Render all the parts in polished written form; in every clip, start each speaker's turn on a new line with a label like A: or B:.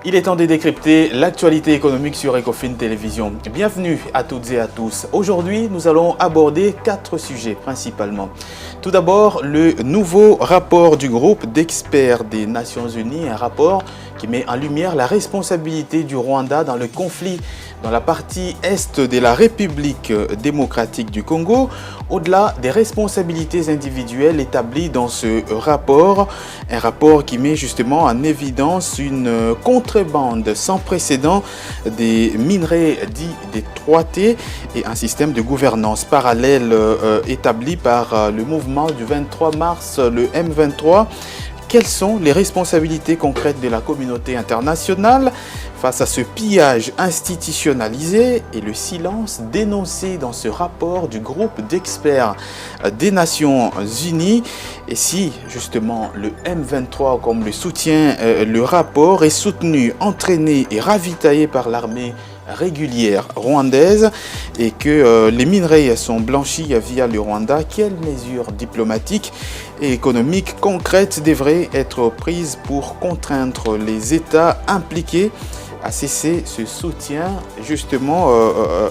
A: Il est temps de décrypter l'actualité économique sur Ecofin Télévision. Bienvenue à toutes et à tous. Aujourd'hui, nous allons aborder 4 sujets principalement. Tout d'abord, le nouveau rapport du groupe d'experts des Nations Unies, un rapport qui met en lumière la responsabilité du Rwanda dans le conflit dans la partie est de la République démocratique du Congo, au-delà des responsabilités individuelles établies dans ce rapport. Un rapport qui met justement en évidence une contrebande sans précédent des minerais dits des 3T et un système de gouvernance parallèle établi par le mouvement du 23 mars, le M23. Quelles sont les responsabilités concrètes de la communauté internationale face à ce pillage institutionnalisé et le silence dénoncé dans ce rapport du groupe d'experts des Nations Unies? Et si justement le M23, comme le soutient le rapport, est soutenu, entraîné et ravitaillé par l'armée régulière rwandaise et que les minerais sont blanchis via le Rwanda, quelles mesures diplomatiques et économiques concrètes devraient être prises pour contraindre les États impliqués à cesser ce soutien justement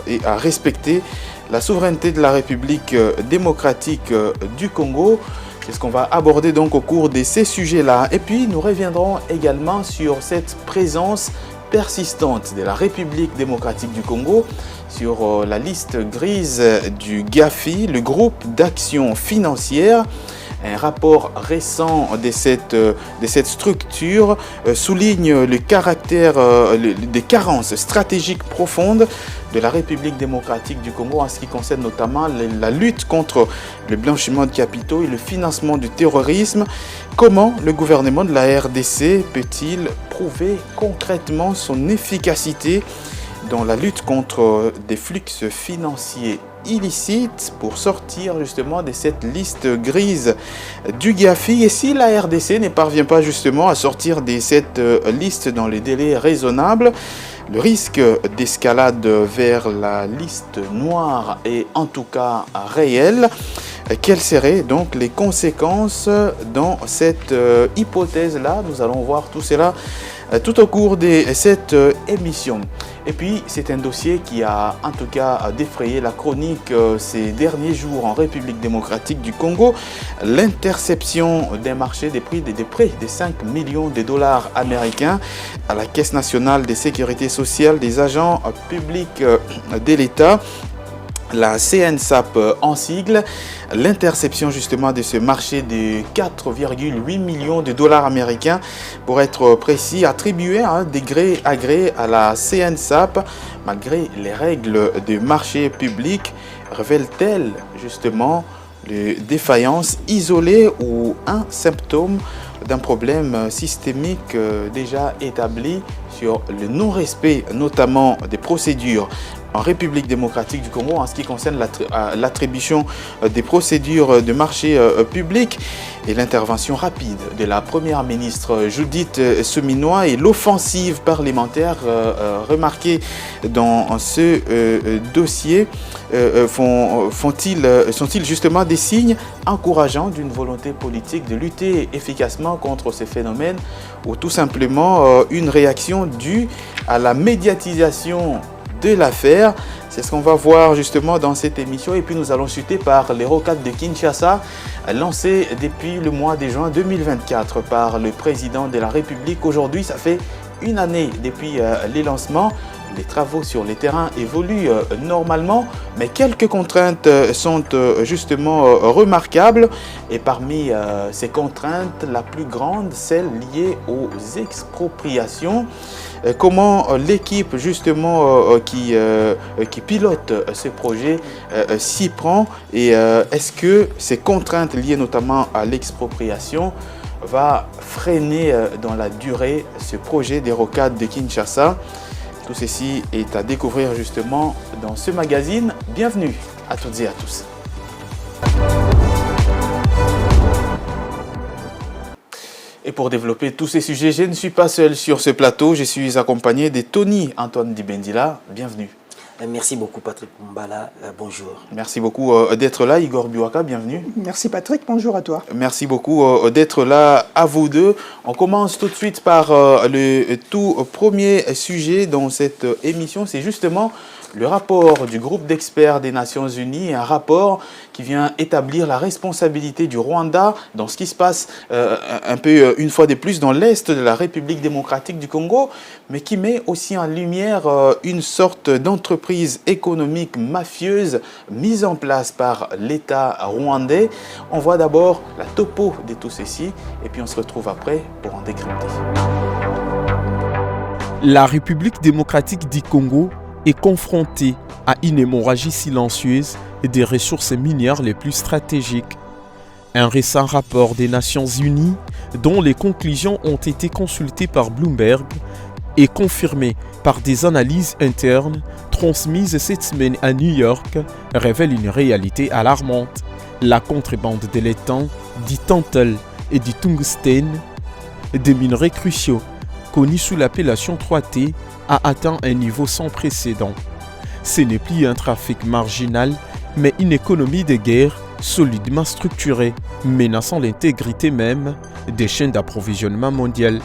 A: et à respecter la souveraineté de la République démocratique du Congo? C'est ce qu'on va aborder donc au cours de ces sujets-là. Et puis nous reviendrons également sur cette présence persistante de la République démocratique du Congo sur la liste grise du GAFI, le groupe d'action financière. Un rapport récent de cette structure souligne le caractère des carences stratégiques profondes de la République démocratique du Congo en ce qui concerne notamment la lutte contre le blanchiment de capitaux et le financement du terrorisme. Comment le gouvernement de la RDC peut-il prouver concrètement son efficacité dans la lutte contre des flux financiers illicites pour sortir justement de cette liste grise du GAFI? Et si la RDC ne parvient pas justement à sortir de cette liste dans les délais raisonnables, le risque d'escalade vers la liste noire est en tout cas réel. Quelles seraient donc les conséquences dans cette hypothèse-là? Nous allons voir tout cela tout au cours de cette émission. Et puis, c'est un dossier qui a en tout cas défrayé la chronique ces derniers jours en République démocratique du Congo. L'interception d'un marché des prix de près de 5 millions de dollars américains à la Caisse nationale de sécurité sociale des agents publics de l'État, la CNSAP en sigle. L'interception justement de ce marché de 4,8 millions de dollars américains, pour être précis, attribué de gré à gré à la CNSAP, malgré les règles de marché public, révèle-t-elle justement les défaillances isolées ou un symptôme d'un problème systémique déjà établi sur le non-respect notamment des procédures en République démocratique du Congo en ce qui concerne l'attribution des procédures de marché public et l'intervention rapide de la première ministre Judith Suminwa et l'offensive parlementaire remarquée dans ce dossier sont-ils justement des signes encourageants d'une volonté politique de lutter efficacement contre ces phénomènes ou tout simplement une réaction due à la médiatisation de l'affaire? C'est ce qu'on va voir justement dans cette émission. Et puis nous allons chuter par les rocades de Kinshasa lancées depuis le mois de juin 2024 par le président de la République. Aujourd'hui, ça fait une année depuis les lancements. Les travaux sur les terrains évoluent normalement, mais quelques contraintes sont justement remarquables. Et parmi ces contraintes, la plus grande, celle liée aux expropriations. Comment l'équipe justement qui pilote ce projet s'y prend et est-ce que ces contraintes liées notamment à l'expropriation va freiner dans la durée ce projet des rocades de Kinshasa? Tout ceci est à découvrir justement dans ce magazine. Bienvenue à toutes et à tous. Et pour développer tous ces sujets, je ne suis pas seul sur ce plateau. Je suis accompagné de Tony Antoine Dibendila. Bienvenue.
B: Merci beaucoup Patrick Mbala, bonjour.
A: Merci beaucoup d'être là, Igor Biwaka, bienvenue.
C: Merci Patrick, bonjour à toi.
A: Merci beaucoup d'être là à vous deux. On commence tout de suite par le tout premier sujet dans cette émission, c'est justement le rapport du groupe d'experts des Nations Unies, un rapport qui vient établir la responsabilité du Rwanda dans ce qui se passe un peu une fois de plus dans l'est de la République démocratique du Congo, mais qui met aussi en lumière une sorte d'entreprise économique mafieuse mise en place par l'État rwandais. On voit d'abord la topo de tout ceci et puis on se retrouve après pour en décrypter.
D: La République démocratique du Congo est confrontée à une hémorragie silencieuse des ressources minières les plus stratégiques. Un récent rapport des Nations Unies, dont les conclusions ont été consultées par Bloomberg et confirmées par des analyses internes transmises cette semaine à New York, révèle une réalité alarmante. La contrebande de l'étang, du tantal et du tungstène, des minerais cruciaux connus sous l'appellation 3T, a atteint un niveau sans précédent. Ce n'est plus un trafic marginal, mais une économie de guerre solidement structurée, menaçant l'intégrité même des chaînes d'approvisionnement mondiales.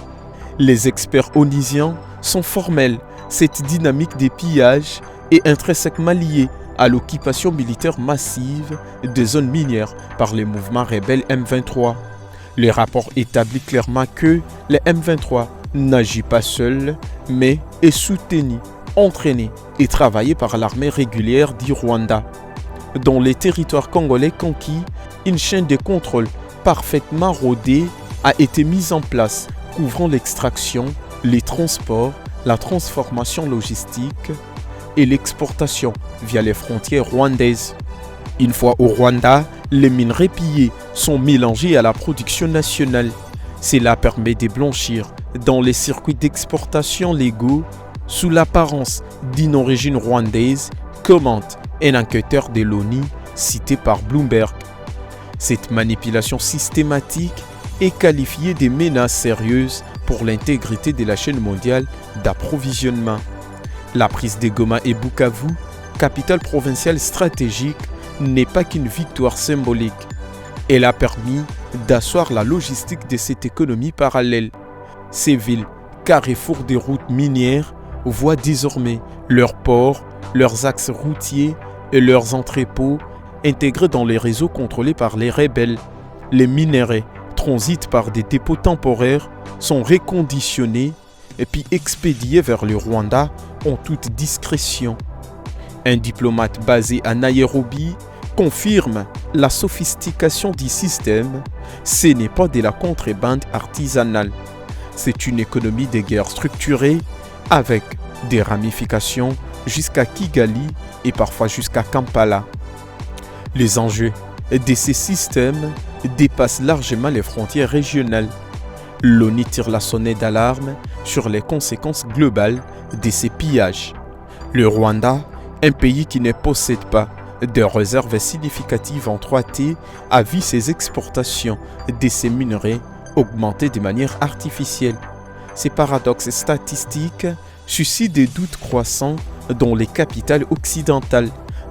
D: Les experts onisiens sont formels. Cette dynamique des pillages est intrinsèquement liée à l'occupation militaire massive des zones minières par les mouvements rebelles M23. Le rapport établit clairement que les M23 n'agit pas seul, mais est soutenu, entraîné et travaillé par l'armée régulière du Rwanda. Dans les territoires congolais conquis, une chaîne de contrôle parfaitement rodée a été mise en place, couvrant l'extraction, les transports, la transformation logistique et l'exportation via les frontières rwandaises. Une fois au Rwanda, les minerais pillés sont mélangés à la production nationale. Cela permet de blanchir dans les circuits d'exportation légaux sous l'apparence d'une origine rwandaise, commente un enquêteur de l'ONU cité par Bloomberg. Cette manipulation systématique est qualifiée de menace sérieuse pour l'intégrité de la chaîne mondiale d'approvisionnement. La prise de Goma et Bukavu, capitale provinciale stratégique, n'est pas qu'une victoire symbolique. Elle a permis d'asseoir la logistique de cette économie parallèle. Ces villes, carrefours des routes minières, voient désormais leurs ports, leurs axes routiers et leurs entrepôts intégrés dans les réseaux contrôlés par les rebelles. Les minerais transitent par des dépôts temporaires, sont réconditionnés et puis expédiés vers le Rwanda en toute discrétion. Un diplomate basé à Nairobi confirme la sophistication du système. Ce n'est pas de la contrebande artisanale. C'est une économie de guerre structurée avec des ramifications jusqu'à Kigali et parfois jusqu'à Kampala. Les enjeux de ces systèmes dépassent largement les frontières régionales. L'ONU tire la sonnette d'alarme sur les conséquences globales de ces pillages. Le Rwanda, un pays qui ne possède pas de réserves significatives en 3T, a vu ses exportations de ces minerais augmenter de manière artificielle. Ces paradoxes statistiques suscitent des doutes croissants dans les capitales occidentales.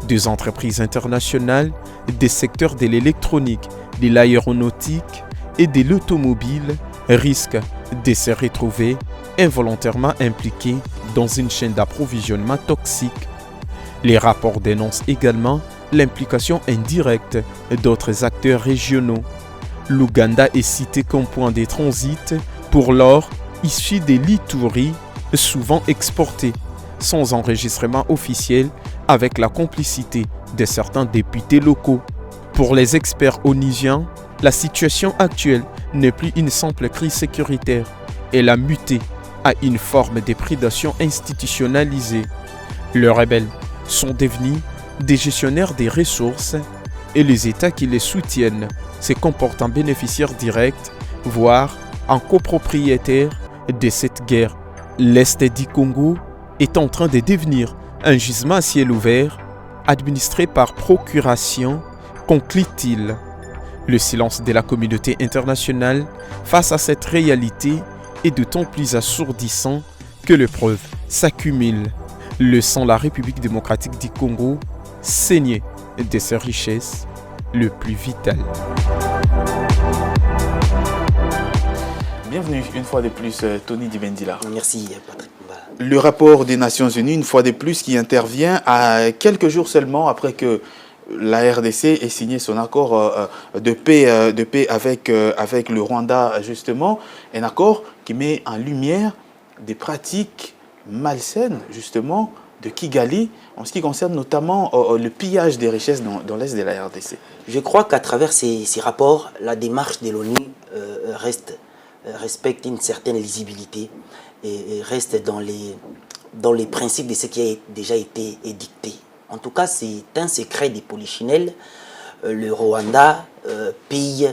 D: Des entreprises internationales, des secteurs de l'électronique, de l'aéronautique et de l'automobile risquent de se retrouver involontairement impliqués dans une chaîne d'approvisionnement toxique. Les rapports dénoncent également l'implication indirecte d'autres acteurs régionaux. L'Ouganda est cité comme point de transit pour l'or issu des lithouries souvent exportés, sans enregistrement officiel, avec la complicité de certains députés locaux. Pour les experts onusiens, la situation actuelle n'est plus une simple crise sécuritaire. Elle a muté à une forme de prédation institutionnalisée. Les rebelles sont devenus des gestionnaires des ressources et les États qui les soutiennent se comportent en bénéficiaires directs, voire en copropriétaires de cette guerre. L'Est du Congo est en train de devenir un gisement à ciel ouvert, administré par procuration, conclut-il. Le silence de la communauté internationale face à cette réalité est d'autant plus assourdissant que les preuves s'accumulent. laissant la République démocratique du Congo saigner de ses richesses le plus vitales.
A: Bienvenue une fois de plus, Tony Dibendila.
B: Merci, Patrick Mbala.
A: Le rapport des Nations Unies, une fois de plus, qui intervient à quelques jours seulement après que la RDC ait signé son accord de paix avec le Rwanda, justement. Un accord qui met en lumière des pratiques malsaines, justement, de Kigali, en ce qui concerne notamment le pillage des richesses dans l'est de la RDC.
B: Je crois qu'à travers ces rapports, la démarche de l'ONU respecte une certaine lisibilité et reste dans les principes de ce qui a déjà été édicté. En tout cas, c'est un secret des polichinelles. Le Rwanda pille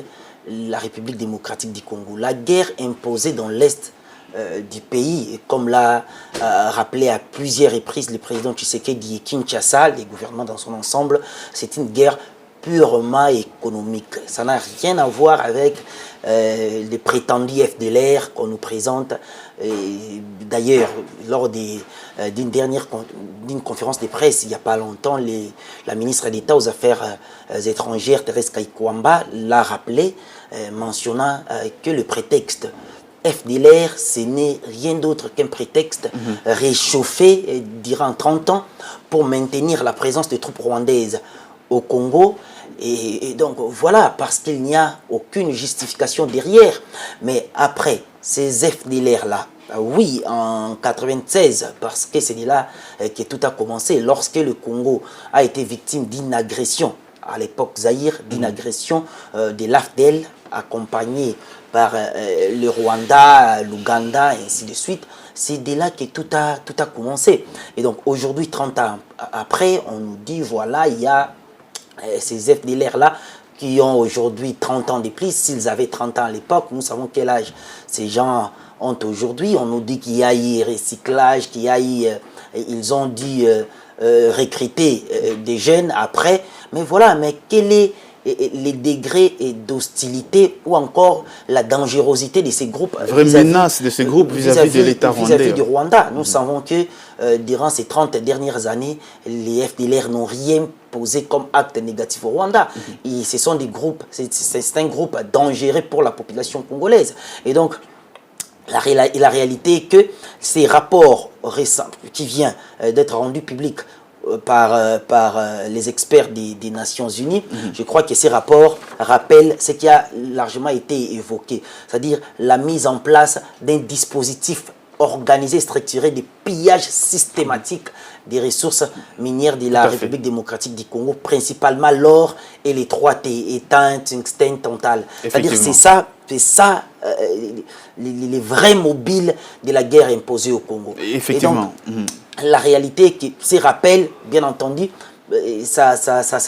B: la République démocratique du Congo. La guerre imposée dans l'est du pays, comme l'a rappelé à plusieurs reprises le président Tshisekedi et Kinshasa, les gouvernements dans son ensemble, c'est une guerre purement économique. Ça n'a rien à voir avec les prétendus FDLR qu'on nous présente. D'ailleurs, lors d'une conférence de presse il n'y a pas longtemps, la ministre d'État aux Affaires étrangères, Thérèse Kaikwamba, l'a rappelé, mentionnant que le prétexte FDLR, ce n'est rien d'autre qu'un prétexte réchauffé durant 30 ans pour maintenir la présence des troupes rwandaises au Congo. Et donc voilà, parce qu'il n'y a aucune justification derrière. Mais après, ces FDLR-là, oui, en 1996, parce que c'est de là que tout a commencé, lorsque le Congo a été victime d'une agression, à l'époque Zaïre, d'une agression de l'AFDEL, accompagnée par le Rwanda, l'Ouganda, et ainsi de suite. C'est de là que tout a commencé. Et donc aujourd'hui, 30 ans après, on nous dit, voilà, il y a ces FDLR-là qui ont aujourd'hui 30 ans de plus. S'ils avaient 30 ans à l'époque, nous savons quel âge ces gens ont aujourd'hui. On nous dit qu'il y a eu recyclage, qu'il y a eu, ils ont dit recruter des jeunes après. Mais voilà, mais quel est les degrés d'hostilité ou encore la dangerosité de ces groupes.
A: Vraie menace de ces groupes vis-à-vis de l'État rwandais.
B: Vis-à-vis du Rwanda. Nous savons que durant ces 30 dernières années, les FDLR n'ont rien posé comme acte négatif au Rwanda. Et ce sont des groupes, c'est un groupe dangereux pour la population congolaise. Et donc, la réalité est que ces rapports récents qui viennent d'être rendus publics par les experts des Nations Unies, je crois que ces rapports rappellent ce qui a largement été évoqué, c'est-à-dire la mise en place d'un dispositif organisé, structuré de pillage systématique des ressources minières de la République démocratique du Congo, principalement l'or et les 3 étain, tungstène, tantal. C'est-à-dire c'est ça les vrais mobiles de la guerre imposée au Congo.
A: Effectivement.
B: Et donc, la réalité est que ces rappels, bien entendu, ça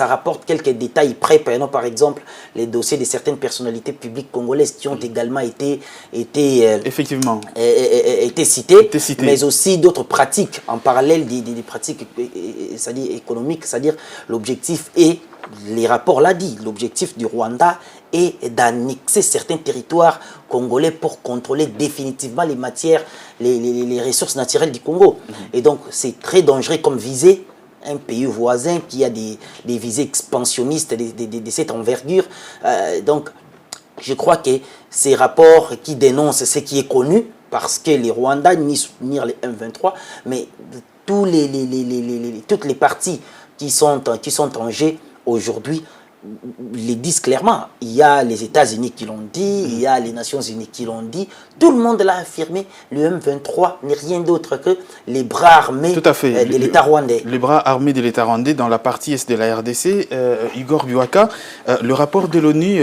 B: rapporte quelques détails près. Prenons par exemple les dossiers de certaines personnalités publiques congolaises qui ont également été cités, mais aussi d'autres pratiques en parallèle des pratiques c'est-à-dire économiques, c'est-à-dire l'objectif est, les rapports l'a dit, l'objectif du Rwanda est d'annexer certains territoires congolais pour contrôler définitivement les matières, les ressources naturelles du Congo. Et donc c'est très dangereux comme visée. Un pays voisin qui a des visées expansionnistes de cette envergure. Donc, je crois que ces rapports qui dénoncent ce qui est connu, parce que les Rwandais ni soutenir les M23, mais toutes les parties qui sont en jeu aujourd'hui les disent clairement. Il y a les États-Unis qui l'ont dit, il y a les Nations Unies qui l'ont dit, tout le monde l'a affirmé. Le M23 n'est rien d'autre que les bras armés de l'État rwandais.
A: Les bras armés de l'État rwandais dans la partie est de la RDC. Igor Biwaka, le rapport de l'ONU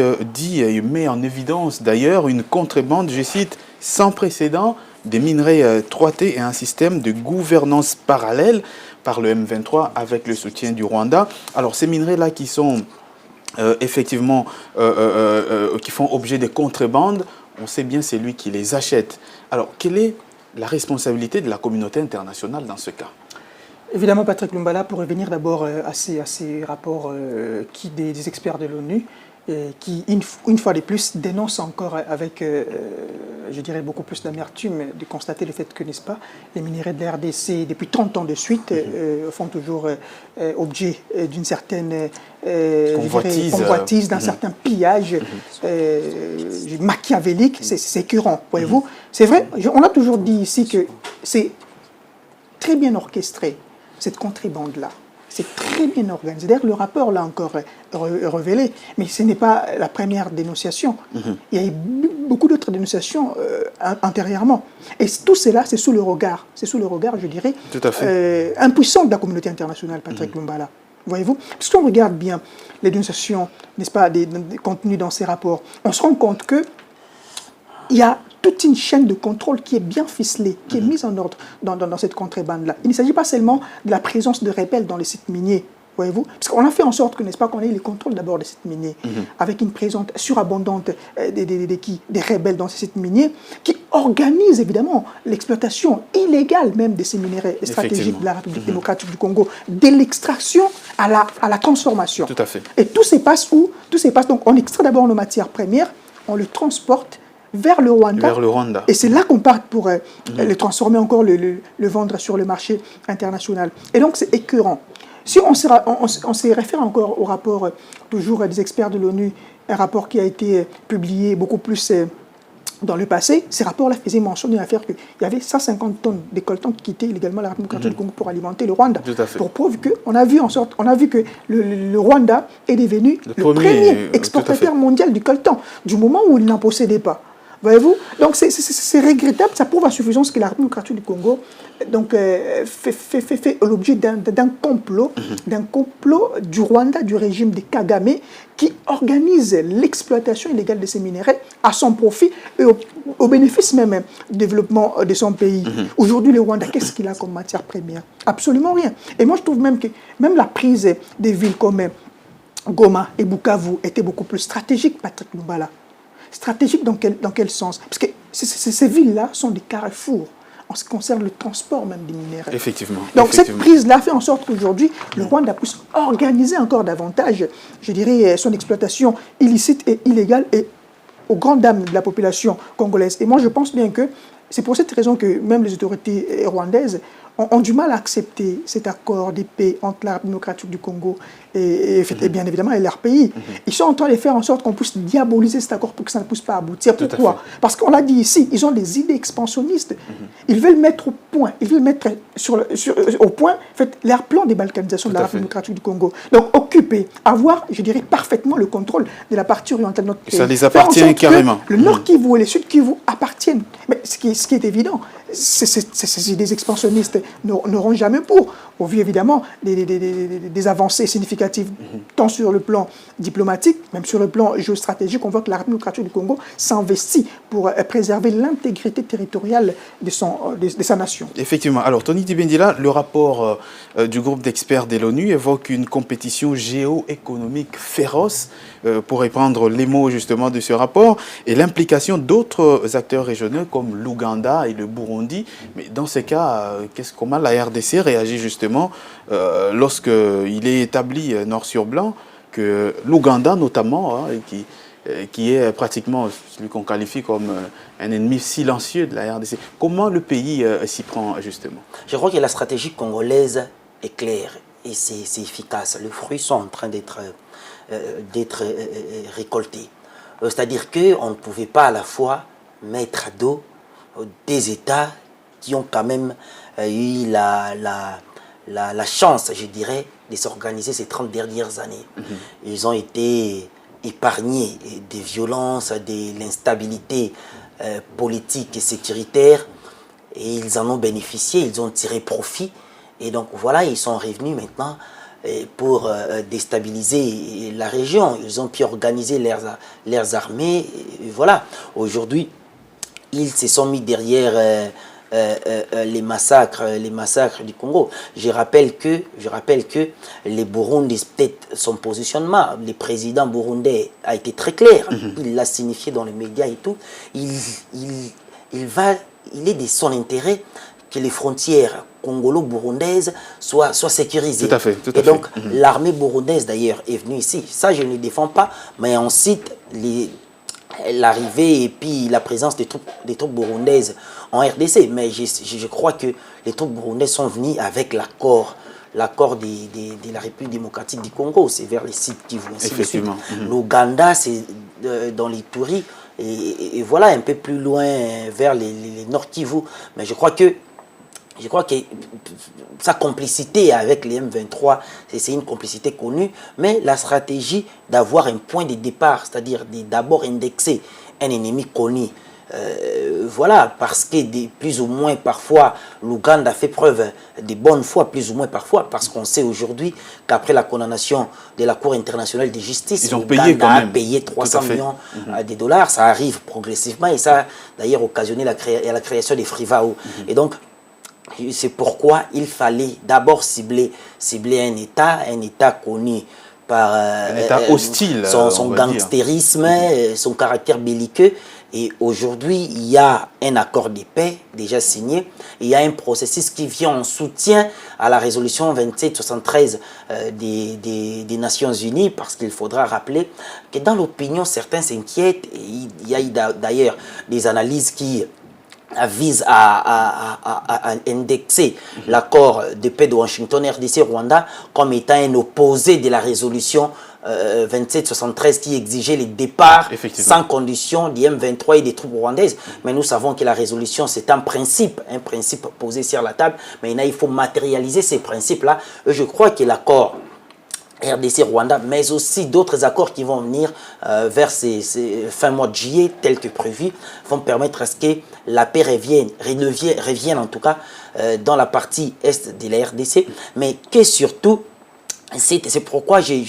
A: met en évidence d'ailleurs une contrebande, je cite, sans précédent des minerais 3T et un système de gouvernance parallèle par le M23 avec le soutien du Rwanda. Alors ces minerais-là qui sont effectivement qui font objet de contrebandes, on sait bien c'est lui qui les achète. Alors quelle est la responsabilité de la communauté internationale dans ce cas?
C: Évidemment, Patrick Lumbala, pour revenir d'abord à ces rapports des experts de l'ONU, qui, une fois de plus, dénoncent encore avec je dirais, beaucoup plus d'amertume de constater le fait que, n'est-ce pas, les minéraux de la RDC, depuis 30 ans de suite, font toujours objet d'une certaine convoitise, d'un certain pillage machiavélique. C'est écœurant, voyez-vous. C'est vrai, on a toujours dit ici que c'est très bien orchestré, cette contrebande-là. C'est très bien organisé. D'ailleurs, le rapport l'a encore révélé, mais ce n'est pas la première dénonciation. Il y a eu beaucoup d'autres dénonciations antérieurement. Et tout cela, c'est sous le regard, je dirais, impuissant de la communauté internationale, Patrick Lumbala. Voyez-vous? Parce qu'on regarde bien les dénonciations, n'est-ce pas, des contenus dans ces rapports, on se rend compte qu'il y a toute une chaîne de contrôle qui est bien ficelée, qui est mise en ordre dans cette contrebande-là. Il ne s'agit pas seulement de la présence de rebelles dans les sites miniers, voyez-vous, parce qu'on a fait en sorte que, n'est-ce pas, qu'on ait le contrôle d'abord des sites miniers, avec une présence surabondante des rebelles dans ces sites miniers, qui organisent évidemment l'exploitation illégale même de ces minéraux stratégiques de la République démocratique du Congo, de l'extraction à la transformation.
A: Tout à fait.
C: Et tout se passe où? Tout se passe, donc on extrait d'abord nos matières premières, on le transporte vers le Rwanda. Et c'est là qu'on part pour le transformer encore, le vendre sur le marché international. Et donc, c'est écœurant. Si on se réfère encore au rapport, toujours des experts de l'ONU, un rapport qui a été publié beaucoup plus dans le passé, ces rapports-là faisaient mention d'une affaire qu'il y avait 150 tonnes de coltan qui quittaient illégalement la République démocratique du Congo pour alimenter le Rwanda. Pour preuve qu'on a vu que le Rwanda est devenu le premier exportateur mondial du coltan, du moment où il n'en possédait pas. Voyez-vous? Donc c'est regrettable, ça prouve à suffisance que la République démocratique du Congo fait l'objet d'un complot du Rwanda, du régime de Kagame, qui organise l'exploitation illégale de ces minéraux à son profit et au bénéfice même du développement de son pays. Aujourd'hui, le Rwanda, qu'est-ce qu'il a comme matière première? Absolument rien. Et moi, je trouve même que même la prise des villes comme Goma et Bukavu était beaucoup plus stratégique, Patrick Lumbala. Stratégique dans quel sens? Parce que ces villes-là sont des carrefours en ce qui concerne le transport même des minéraux.
A: Effectivement.
C: Donc cette prise-là fait en sorte qu'aujourd'hui, le Rwanda puisse organiser encore davantage, je dirais, son exploitation illicite et illégale et aux grandes dames de la population congolaise. Et moi, je pense bien que c'est pour cette raison que même les autorités rwandaises ont du mal à accepter cet accord de paix entre la République démocratique du Congo et bien évidemment et leur pays. Ils sont en train de faire en sorte qu'on puisse diaboliser cet accord pour que ça ne puisse pas aboutir. Pourquoi? Parce qu'on l'a dit ici, ils ont des idées expansionnistes. Ils veulent mettre au point, au point leur plan de balkanisation de la République démocratique du Congo. Donc occuper, avoir, je dirais, parfaitement le contrôle de la partie orientale de notre pays.
A: Ça les appartient carrément.
C: Le Nord Kivu et le Sud Kivu appartiennent. Mais ce qui est évident, ces idées expansionnistes n'auront jamais pour, au vu évidemment des avancées significatives, tant sur le plan diplomatique, même sur le plan géostratégique. On voit que la République démocratique du Congo s'investit pour préserver l'intégrité territoriale de sa nation.
A: Effectivement. Alors, Tony Dibendila, le rapport du groupe d'experts de l'ONU évoque une compétition géoéconomique féroce, pour reprendre les mots justement de ce rapport, et l'implication d'autres acteurs régionaux comme l'Ouganda et le Burundi. Mais dans ces cas, comment la RDC réagit justement lorsqu'il est établi noir sur blanc que l'Ouganda notamment, qui est pratiquement celui qu'on qualifie comme un ennemi silencieux de la RDC. Comment le pays s'y prend justement?
B: Je crois que la stratégie congolaise est claire et c'est efficace. Les fruits sont en train d'être récoltés. C'est-à-dire qu'on ne pouvait pas à la fois mettre à dos des États qui ont quand même eu la chance, je dirais, de s'organiser ces 30 dernières années. Ils ont été épargnés des violences, de l'instabilité politique et sécuritaire, et ils en ont bénéficié, ils ont tiré profit. Et donc voilà, ils sont revenus maintenant pour déstabiliser la région. Ils ont pu organiser leurs armées. Et voilà, aujourd'hui, ils se sont mis derrière les massacres du Congo. Je rappelle que les Burundis, peut-être son positionnement, le président burundais a été très clair. Il l'a signifié dans les médias et tout. Il est de son intérêt que les frontières congolo-burundaises soient sécurisées.
A: Tout à fait.
B: Et donc, l'armée burundaise, d'ailleurs, est venue ici. Ça, je ne le défends pas, mais on cite l'arrivée et puis la présence des troupes burundaises en RDC. Mais je crois que les troupes burundaises sont venues avec l'accord de la République démocratique du Congo. C'est vers les Sud Kivu.
A: Effectivement.
B: L'Ouganda, c'est dans les Touris. Et voilà, un peu plus loin vers les Nord Kivu. Mais je crois que sa complicité avec les M23, c'est une complicité connue, mais la stratégie d'avoir un point de départ, c'est-à-dire d'abord indexer un ennemi connu, voilà, parce que plus ou moins parfois, l'Ouganda fait preuve de bonne foi, plus ou moins parfois, parce qu'on sait aujourd'hui qu'après la condamnation de la Cour internationale de justice, l'Ouganda a payé 300 millions de dollars, ça arrive progressivement, et ça a d'ailleurs occasionné la création des Frivao. Et donc, c'est pourquoi il fallait d'abord cibler un État connu par
A: un État hostile,
B: son gangstérisme, son caractère belliqueux. Et aujourd'hui, il y a un accord de paix déjà signé. Il y a un processus qui vient en soutien à la résolution 2773 des Nations Unies, parce qu'il faudra rappeler que dans l'opinion, certains s'inquiètent. Il y a d'ailleurs des analyses qui vise à indexer l'accord de paix de Washington RDC-Rwanda comme étant un opposé de la résolution 2773 qui exigeait le départ sans condition du M23 et des troupes rwandaises. Mais nous savons que la résolution, c'est un principe posé sur la table. Maintenant, il faut matérialiser ces principes-là. Je crois que l'accord RDC-Rwanda, mais aussi d'autres accords qui vont venir vers ces fin mois de juillet, tels que prévu, vont permettre à ce que la paix revienne en tout cas dans la partie est de la RDC, mais que surtout, c'est pourquoi j'ai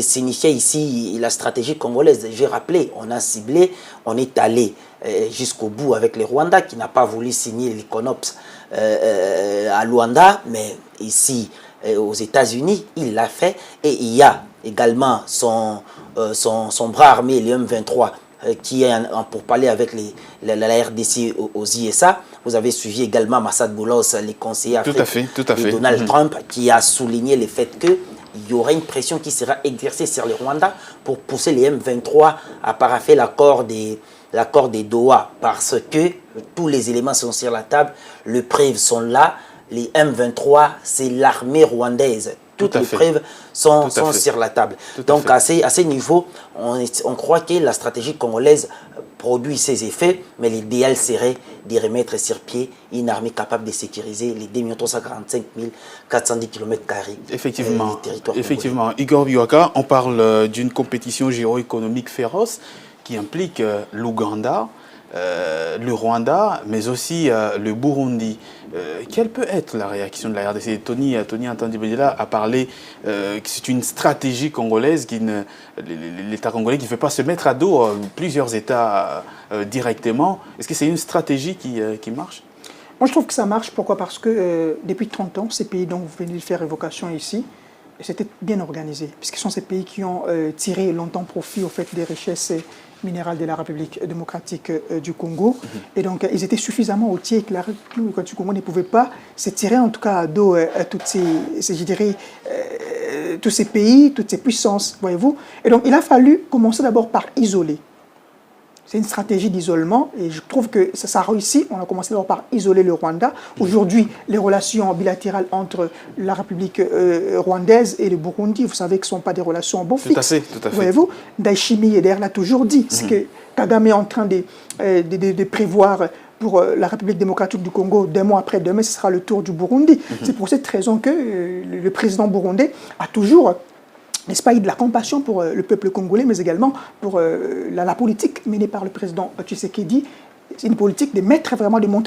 B: signifié ici la stratégie congolaise. J'ai rappelé, on a ciblé, on est allé jusqu'au bout avec le Rwanda qui n'a pas voulu signer l'Econops à Luanda, mais ici, aux États-Unis, il l'a fait, et il y a également son bras armé, le M23, qui est pour parler avec la RDC aux ISA. Vous avez suivi également Massad Boulos, les conseillers africains de Donald Trump, qui a souligné le fait qu'il y aura une pression qui sera exercée sur le Rwanda pour pousser les M23 à paraffer l'accord des Doha, parce que tous les éléments sont sur la table, les preuves sont là. Les M23, c'est l'armée rwandaise. Toutes les preuves sont sur la table. Donc, à ce niveau, on croit que la stratégie congolaise produit ses effets, mais l'idéal serait de remettre sur pied une armée capable de sécuriser les 2 345 410 km²
A: effectivement,
B: territoires.
A: Effectivement. Igor Biwaka, on parle d'une compétition géoéconomique féroce qui implique l'Ouganda, le Rwanda, mais aussi le Burundi. Quelle peut être la réaction de la RDC? Tony Antandibedila a parlé que c'est une stratégie congolaise, l'État congolais qui ne veut pas se mettre à dos plusieurs États directement. Est-ce que c'est une stratégie qui marche?
C: Moi, je trouve que ça marche. Pourquoi? Parce que depuis 30 ans, ces pays dont vous venez de faire évocation ici, c'était bien organisé, puisque ce sont ces pays qui ont tiré longtemps profit au fait des richesses minérales de la République démocratique du Congo. Et donc, ils étaient suffisamment outillés que la République démocratique du Congo ne pouvait pas se tirer en tout cas à dos tous ces pays, toutes ces puissances, voyez-vous. Et donc, il a fallu commencer d'abord par isoler. C'est une stratégie d'isolement et je trouve que ça a réussi. On a commencé d'abord par isoler le Rwanda. Aujourd'hui, les relations bilatérales entre la République rwandaise et le Burundi, vous savez que ce ne sont pas des relations en beau fixe.
A: Tout à fait.
C: Voyez-vous, Ndayishimiye d'ailleurs l'a toujours dit. C'est que Kagame est en train de prévoir pour la République démocratique du Congo, 2 mois après demain, ce sera le tour du Burundi. C'est pour cette raison que le président burundais a toujours, n'est-ce pas, eu de la compassion pour le peuple congolais, mais également pour la politique menée par le président Tshisekedi. C'est une politique de montrer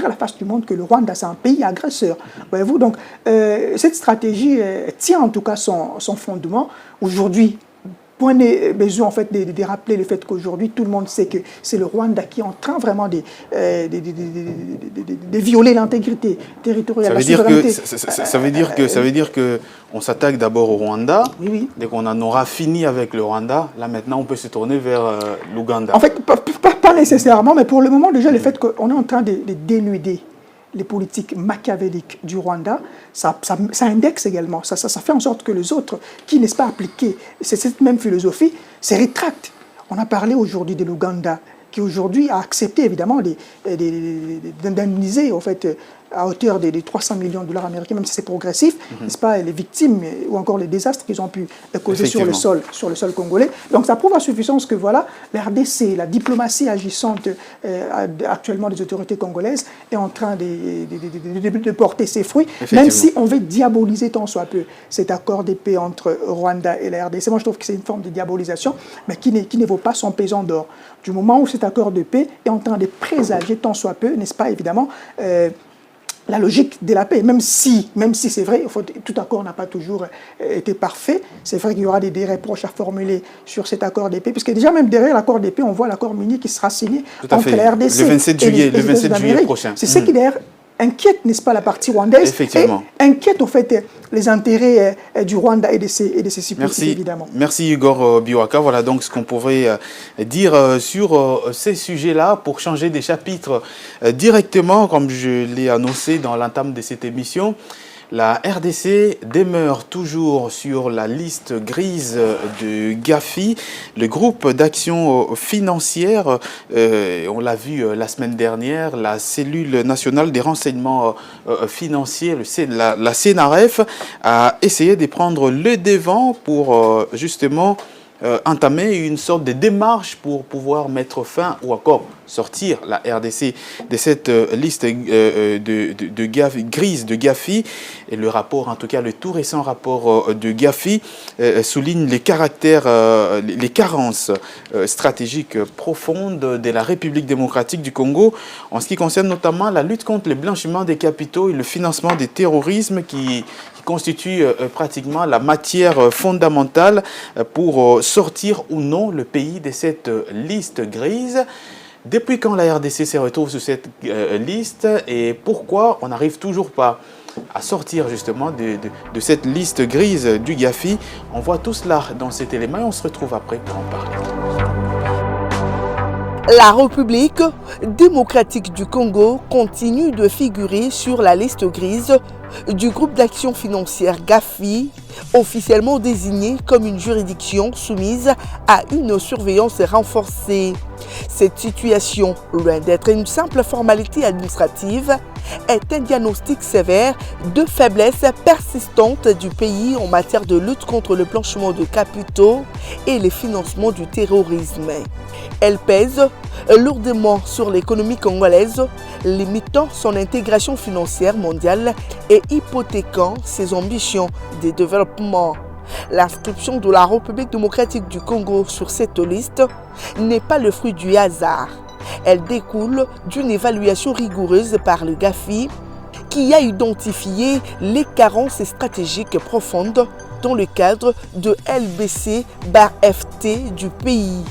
C: à la face du monde que le Rwanda, c'est un pays agresseur. Voyez-vous, donc cette stratégie tient en tout cas son fondement. Aujourd'hui, point de besoin en fait de rappeler le fait qu'aujourd'hui tout le monde sait que c'est le Rwanda qui est en train vraiment de violer l'intégrité territoriale.
A: Ça veut dire que on s'attaque d'abord au Rwanda.
C: Oui.
A: Dès qu'on en aura fini avec le Rwanda, là maintenant on peut se tourner vers l'Ouganda.
C: En fait, pas nécessairement, mais pour le moment déjà le fait qu'on est en train de dénuder les politiques machiavéliques du Rwanda, ça indexe également. Ça fait en sorte que les autres qui, n'est-ce pas, appliqué cette même philosophie, se rétractent. On a parlé aujourd'hui de l'Ouganda, qui aujourd'hui a accepté évidemment d'indemniser en fait à hauteur des 300 millions de dollars américains, même si c'est progressif, n'est-ce pas, les victimes ou encore les désastres qu'ils ont pu causer sur le sol congolais. Donc ça prouve à suffisance que voilà, la RDC, la diplomatie agissante actuellement des autorités congolaises est en train de porter ses fruits, même si on veut diaboliser tant soit peu cet accord de paix entre Rwanda et la RDC. Moi je trouve que c'est une forme de diabolisation, mais qui ne vaut pas son pesant d'or. Du moment où cet accord de paix est en train de présager tant soit peu, n'est-ce pas, évidemment, la logique de la paix, même si c'est vrai, tout accord n'a pas toujours été parfait. C'est vrai qu'il y aura des reproches à formuler sur cet accord de paix, puisque déjà même derrière l'accord de paix, on voit l'accord minier qui sera signé entre la RDC
A: le 27 juillet prochain.
C: C'est ce qui d'ailleurs inquiète, n'est-ce pas, la partie rwandaise,
A: effectivement,
C: et inquiète au fait les intérêts du Rwanda et de ses supporters, évidemment.
A: Merci Igor Biwaka. Voilà donc ce qu'on pourrait dire sur ces sujets-là pour changer des chapitres directement, comme je l'ai annoncé dans l'entame de cette émission. La RDC demeure toujours sur la liste grise de GAFI, le groupe d'action financière. On l'a vu la semaine dernière, la cellule nationale des renseignements financiers, la CNRF, a essayé de prendre le devant pour justement entamer une sorte de démarche pour pouvoir mettre fin ou encore sortir la RDC de cette liste grise de GAFI. Et le rapport, en tout cas le tout récent rapport de GAFI, souligne les carences stratégiques profondes de la République démocratique du Congo en ce qui concerne notamment la lutte contre le blanchiment des capitaux et le financement du terrorisme qui constitue pratiquement la matière fondamentale pour sortir ou non le pays de cette liste grise. Depuis quand la RDC se retrouve sur cette liste et pourquoi on n'arrive toujours pas à sortir justement de cette liste grise du GAFI? On voit tout cela dans cet élément et on se retrouve après pour en parler.
E: La République démocratique du Congo continue de figurer sur la liste grise du groupe d'action financière GAFI, officiellement désigné comme une juridiction soumise à une surveillance renforcée. Cette situation, loin d'être une simple formalité administrative, est un diagnostic sévère de faiblesse persistante du pays en matière de lutte contre le blanchiment de capitaux et le financement du terrorisme. Elle pèse lourdement sur l'économie congolaise, limitant son intégration financière mondiale et hypothéquant ses ambitions de développement. L'inscription de la République démocratique du Congo sur cette liste n'est pas le fruit du hasard. Elle découle d'une évaluation rigoureuse par le GAFI qui a identifié les carences stratégiques profondes dans le cadre de LBC-FT du pays.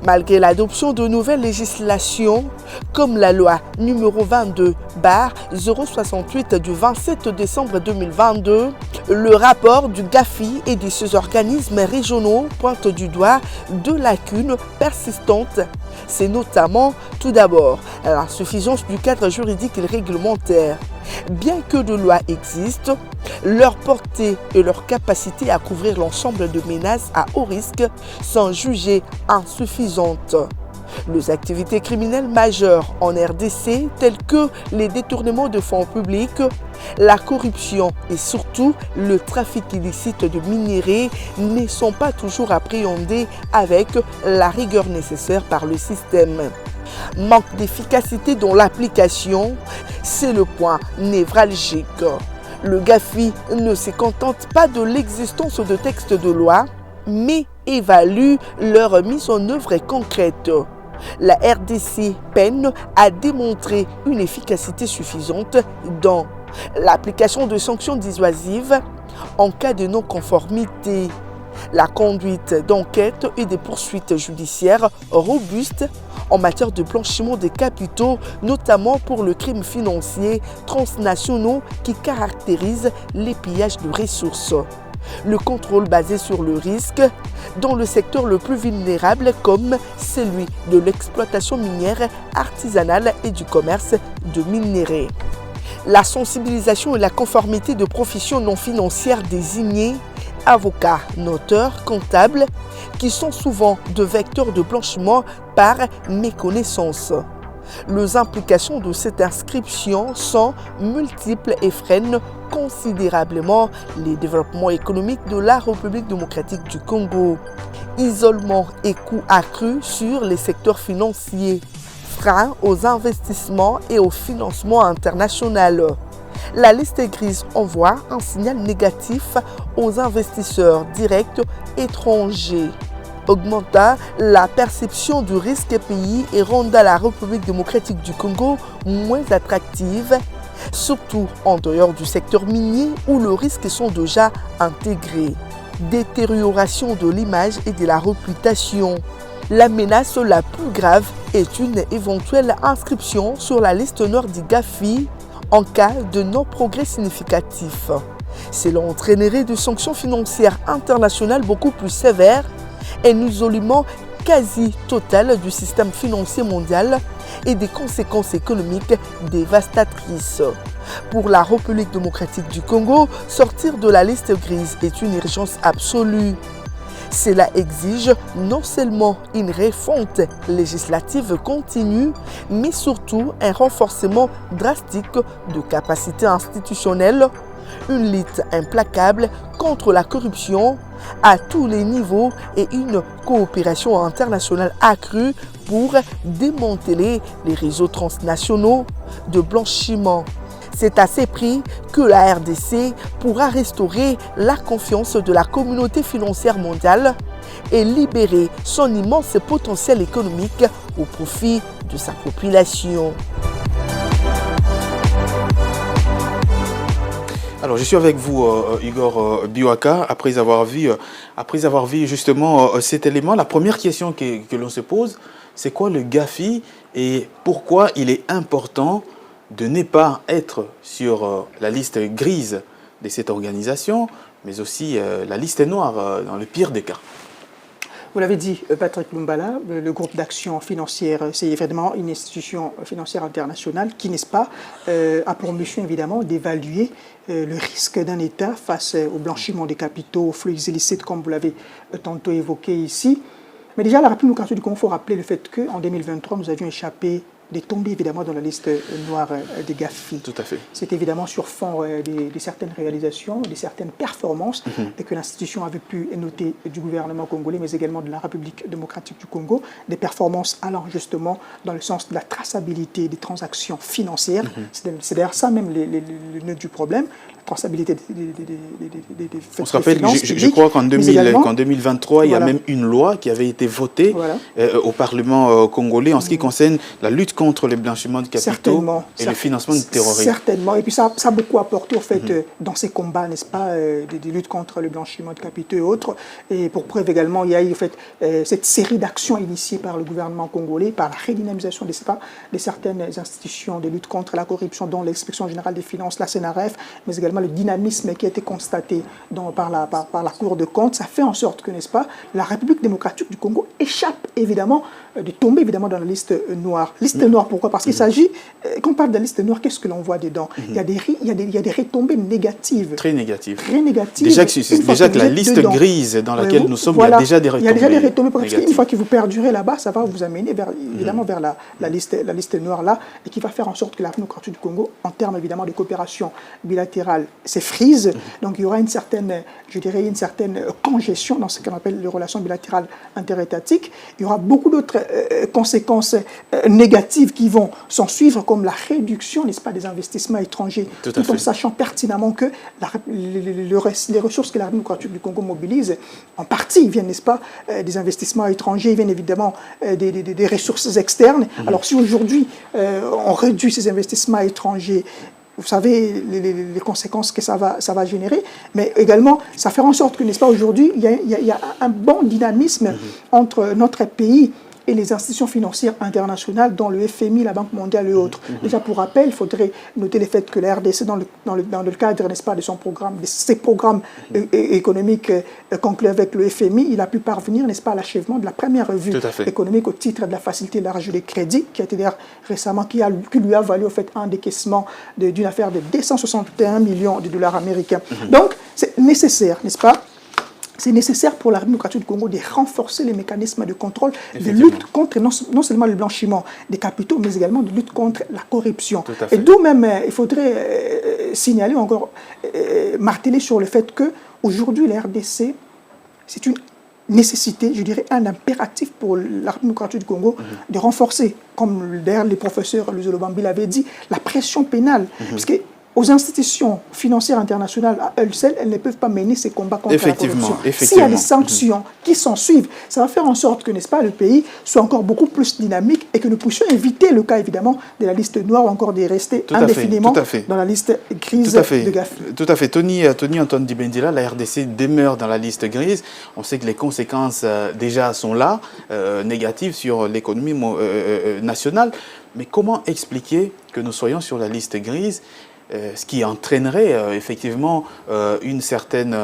E: Malgré l'adoption de nouvelles législations comme la loi numéro 22/068 du 27 décembre 2022, le rapport du GAFI et de ses organismes régionaux pointe du doigt deux lacunes persistantes. C'est notamment, tout d'abord, l'insuffisance du cadre juridique et réglementaire. Bien que de lois existent, leur portée et leur capacité à couvrir l'ensemble de menaces à haut risque sont jugées insuffisantes. Les activités criminelles majeures en RDC, telles que les détournements de fonds publics, la corruption et surtout le trafic illicite de minerais ne sont pas toujours appréhendés avec la rigueur nécessaire par le système. Manque d'efficacité dans l'application, c'est le point névralgique. Le GAFI ne se contente pas de l'existence de textes de loi, mais évalue leur mise en œuvre concrète. La RDC peine à démontrer une efficacité suffisante dans l'application de sanctions dissuasives en cas de non-conformité, la conduite d'enquêtes et des poursuites judiciaires robustes en matière de blanchiment des capitaux, notamment pour le crime financier transnationaux qui caractérise les pillages de ressources. Le contrôle basé sur le risque dans le secteur le plus vulnérable comme celui de l'exploitation minière artisanale et du commerce de minerais. La sensibilisation et la conformité de professions non financières désignées avocats, noteurs, comptables, qui sont souvent de vecteurs de blanchiment par méconnaissance. Les implications de cette inscription sont multiples et freinent considérablement les développements économiques de la République démocratique du Congo. Isolement et coûts accrus sur les secteurs financiers, freins aux investissements et au financement international. La liste grise envoie un signal négatif aux investisseurs directs étrangers, augmenta la perception du risque pays et rendant la République démocratique du Congo moins attractive, surtout en dehors du secteur minier où les risques sont déjà intégrés. Détérioration de l'image et de la réputation. La menace la plus grave est une éventuelle inscription sur la liste noire du GAFI en cas de non-progrès significatif. Cela entraînerait des sanctions financières internationales beaucoup plus sévères, un isolement quasi total du système financier mondial et des conséquences économiques dévastatrices. Pour la République démocratique du Congo, sortir de la liste grise est une urgence absolue. Cela exige non seulement une refonte législative continue, mais surtout un renforcement drastique de capacités institutionnelles, une lutte implacable contre la corruption à tous les niveaux et une coopération internationale accrue pour démanteler les réseaux transnationaux de blanchiment. C'est à ces prix que la RDC pourra restaurer la confiance de la communauté financière mondiale et libérer son immense potentiel économique au profit de sa population.
A: Alors, je suis avec vous, Igor Biwaka, après avoir vu justement cet élément. La première question que l'on se pose, c'est quoi le GAFI et pourquoi il est important de ne pas être sur la liste grise de cette organisation, mais aussi la liste noire dans le pire des cas.
C: Vous l'avez dit, Patrick Lumbala, le groupe d'action financière, c'est évidemment une institution financière internationale qui, n'est-ce pas, a pour mission évidemment d'évaluer le risque d'un État face au blanchiment des capitaux, aux flux illicites, comme vous l'avez tantôt évoqué ici. Mais déjà, la République démocratique du Congo, il faut rappeler le fait qu'en 2023, nous avions échappé de tomber évidemment dans la liste noire des GAFI.
A: Tout à fait.
C: C'est évidemment sur fond de certaines réalisations, de certaines performances et que l'institution avait pu noter du gouvernement congolais, mais également de la République démocratique du Congo, des performances allant justement dans le sens de la traçabilité des transactions financières. C'est d'ailleurs ça même le nœud du problème, la traçabilité des
A: On se rappelle, je crois qu'en 2023, il y a même une loi qui avait été votée au Parlement congolais en ce qui concerne la lutte contre le blanchiment de capitaux et le financement du terrorisme.
C: Certainement. Et puis ça a beaucoup apporté au fait dans ces combats, n'est-ce pas, des luttes contre le blanchiment de capitaux et autres. Et pour preuve également, il y a eu au fait cette série d'actions initiées par le gouvernement congolais, par la redynamisation de certaines institutions de lutte contre la corruption, dont l'Inspection générale des finances, la CNRF, mais également le dynamisme qui a été constaté par la Cour de compte. Ça fait en sorte que, n'est-ce pas, la République démocratique du Congo échappe évidemment de tomber évidemment dans la liste noire. Liste noire, pourquoi? Parce qu'il s'agit, quand on parle de la liste noire, qu'est-ce que l'on voit dedans? Il y a des retombées négatives.
A: Très négatives.
C: Très négatives.
A: Déjà que la liste grise dans laquelle nous sommes, il y a déjà des retombées.
C: Il y a déjà des retombées, parce qu'une fois que vous perdurez là-bas, ça va vous amener évidemment vers la liste noire là, et qui va faire en sorte que la République démocratique du Congo, en termes évidemment de coopération bilatérale, s'effrise. Donc il y aura une certaine congestion dans ce qu'on appelle les relations bilatérales interétatiques. Il y aura beaucoup d'autres conséquences négatives qui vont s'en suivre, comme la réduction, n'est-ce pas, des investissements étrangers, tout en sachant pertinemment que les ressources que la République démocratique du Congo mobilise, en partie, viennent, n'est-ce pas, des investissements étrangers, viennent évidemment des ressources externes. Alors si aujourd'hui, on réduit ces investissements étrangers, vous savez les conséquences que ça va générer, mais également, ça fait en sorte que, n'est-ce pas, aujourd'hui, il y a un bon dynamisme entre notre pays et les institutions financières internationales, dont le FMI, la Banque mondiale et autres. Déjà, pour rappel, il faudrait noter le fait que la RDC, dans le cadre, n'est-ce pas, de son programme, de ses programmes économiques conclus avec le FMI, il a pu parvenir, n'est-ce pas, à l'achèvement de la première revue économique au titre de la facilité d'élargir les crédits, qui a été d'ailleurs récemment, qui lui a valu, au fait, un décaissement d'une affaire de 261 millions de dollars américains. Donc, c'est nécessaire, n'est-ce pas, c'est nécessaire pour la République démocratique du Congo de renforcer les mécanismes de contrôle, de lutte contre non seulement le blanchiment des capitaux, mais également de lutte contre la corruption. Et d'où même, il faudrait signaler encore, marteler sur le fait qu'aujourd'hui, la RDC, c'est une nécessité, je dirais un impératif pour la République démocratique du Congo de renforcer, comme d'ailleurs le professeur Luzolo-Bambi l'avait dit, la pression pénale. Puisque aux institutions financières internationales, à elles seules, elles ne peuvent pas mener ces combats contre la corruption. S'il y a des sanctions qui s'en suivent, ça va faire en sorte que, n'est-ce pas, le pays soit encore beaucoup plus dynamique et que nous puissions éviter le cas, évidemment, de la liste noire ou encore de rester indéfiniment dans la liste grise de Gafi.
A: Tout à fait. Tony Antoine Dibendila, la RDC demeure dans la liste grise. On sait que les conséquences déjà sont là, négatives sur l'économie nationale. Mais comment expliquer que nous soyons sur la liste grise, ce qui entraînerait effectivement une certaine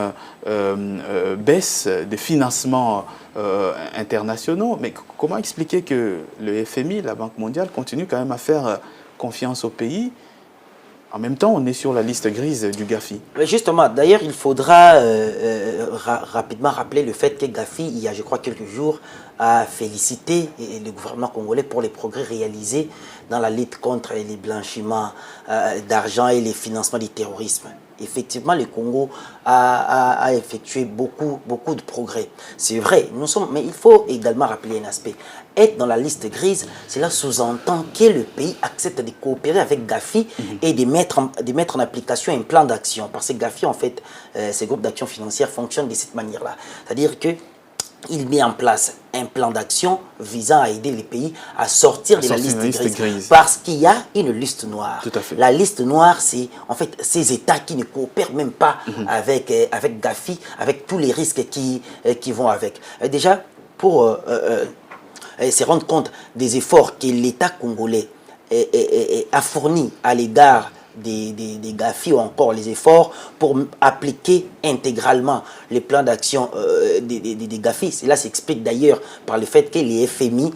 A: baisse des financements internationaux. Mais comment expliquer que le FMI, la Banque mondiale, continue quand même à faire confiance au pays? En même temps, on est sur la liste grise du Gafi.
B: Mais justement, d'ailleurs, il faudra rapidement rappeler le fait que Gafi, il y a, je crois, quelques jours, a félicité le gouvernement congolais pour les progrès réalisés dans la lutte contre les blanchiments d'argent et les financements du terrorisme. Effectivement, le Congo a effectué beaucoup de progrès. C'est vrai, mais il faut également rappeler un aspect. Être dans la liste grise, cela sous-entend que le pays accepte de coopérer avec Gafi et de mettre en application un plan d'action. Parce que Gafi, en fait, ces groupes d'action financière fonctionnent de cette manière-là. C'est-à-dire que il met en place un plan d'action visant à aider les pays à sortir de la liste grise. Parce qu'il y a une liste noire.
A: Tout à fait.
B: La liste noire, c'est en fait ces États qui ne coopèrent même pas avec Gafi, avec tous les risques qui vont avec. Déjà, pour se rendre compte des efforts que l'État congolais a fournis à l'égard des Gafi ou encore les efforts pour appliquer intégralement les plans d'action des Gafi. Cela s'explique d'ailleurs par le fait que les FMI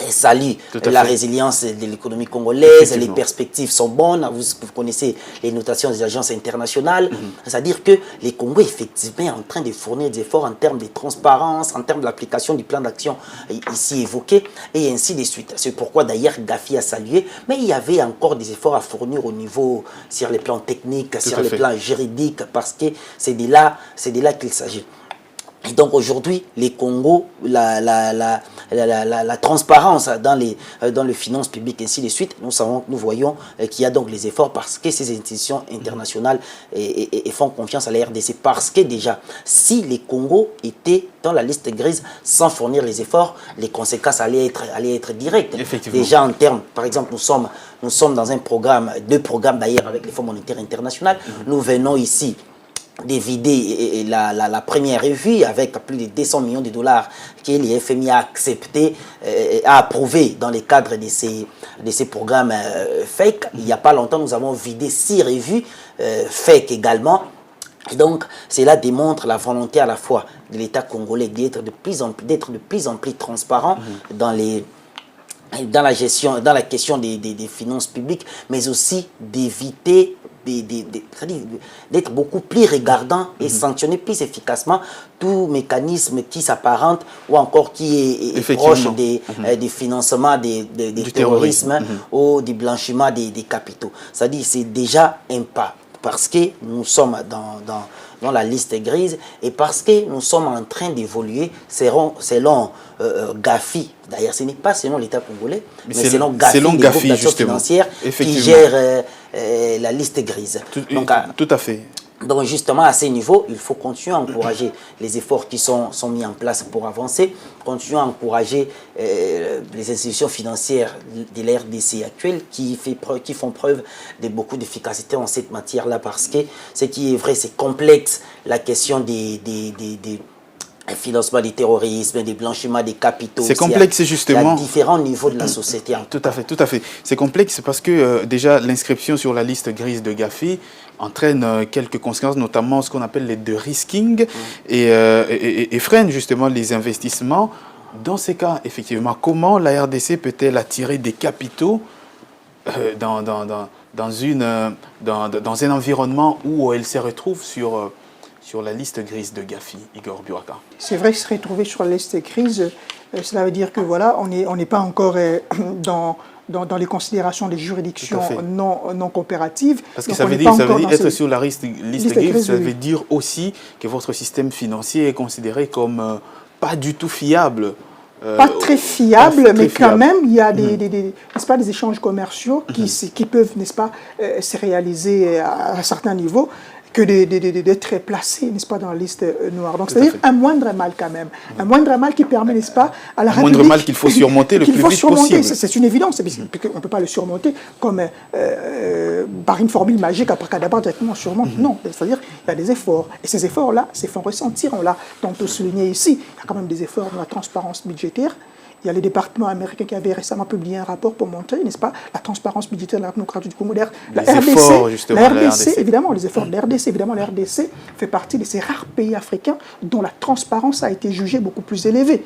B: saluent la résilience de l'économie congolaise, les perspectives sont bonnes, vous connaissez les notations des agences internationales, c'est-à-dire que les Congos effectivement sont en train de fournir des efforts en termes de transparence, en termes de l'application du plan d'action ici évoqué, et ainsi de suite. C'est pourquoi d'ailleurs Gafi a salué, mais il y avait encore des efforts à fournir au niveau, sur les plans techniques, sur les plans juridiques, parce que c'est de là qu'il s'agit. Et donc aujourd'hui, les Congos, la transparence dans les finances publiques et ainsi de suite, nous voyons qu'il y a donc les efforts parce que ces institutions internationales font confiance à la RDC. Parce que déjà, si les Congos étaient dans la liste grise sans fournir les efforts, les conséquences allaient être directes. Déjà en termes, par exemple, nous sommes dans un programme, deux programmes d'ailleurs avec le Fonds monétaire international. Nous venons ici de vider la première revue avec plus de 200 millions de dollars que les FMI a accepté, a approuvé dans le cadre de ces programmes fake. Il n'y a pas longtemps, nous avons vidé 6 revues fake également. Et donc, cela démontre la volonté à la fois de l'État congolais d'être de plus en plus transparent dans la gestion, dans la question des finances publiques, mais aussi d'éviter d'être beaucoup plus regardant et sanctionner plus efficacement tout mécanisme qui s'apparente ou encore qui est proche des financements du terrorisme ou du blanchiment des capitaux. C'est-à-dire que c'est déjà un pas parce que nous sommes dans la liste grise et parce que nous sommes en train d'évoluer selon Gafi. D'ailleurs, ce n'est pas selon l'État congolais, mais selon Gafi, les groupes d'action financière qui gèrent la liste grise.
A: Tout à fait.
B: Donc justement, à ce niveau, il faut continuer à encourager les efforts qui sont mis en place pour avancer, continuer à encourager les institutions financières de l'RDC actuelle qui font preuve de beaucoup d'efficacité en cette matière-là parce que ce qui est vrai, c'est complexe, la question des financement du terrorisme, des blanchiments des capitaux.
A: C'est complexe, justement.
B: Il y a différents niveaux de la société.
A: Tout à fait. C'est complexe parce que déjà, l'inscription sur la liste grise de Gafi entraîne quelques conséquences, notamment ce qu'on appelle les de-risking et freine justement les investissements. Dans ces cas, effectivement, comment la RDC peut-elle attirer des capitaux dans un environnement où elle se retrouve sur sur la liste grise de Gafi, Igor Buaka?
C: C'est vrai que se retrouver sur la liste grise, cela veut dire que voilà, on n'est pas encore dans les considérations des juridictions non coopératives.
A: Parce que ça veut dire être sur la liste grise, ça veut dire aussi que votre système financier est considéré comme pas du tout fiable.
C: Pas très fiable, mais quand même, il y a n'est-ce pas, des échanges commerciaux qui peuvent, n'est-ce pas, se réaliser à un certain niveau, que d'être placé, n'est-ce pas, dans la liste noire. Donc, c'est-à-dire un moindre mal quand même. Un moindre mal qui permet, n'est-ce pas, à la République...
A: Un moindre mal qu'il faut surmonter le plus vite possible.
C: C'est une évidence, on ne peut pas le surmonter comme par une formule magique, après qu'Adabar directement surmonte. Non, c'est-à-dire qu'il y a des efforts. Et ces efforts-là, se font ressentir. On l'a tantôt souligné ici. Il y a quand même des efforts dans la transparence budgétaire. Il y a le département américain qui avait récemment publié un rapport pour montrer, n'est-ce pas, la transparence budgétaire de la République démocratique du Congo. La RDC, évidemment, les efforts de la RDC. Évidemment, la RDC fait partie de ces rares pays africains dont la transparence a été jugée beaucoup plus élevée.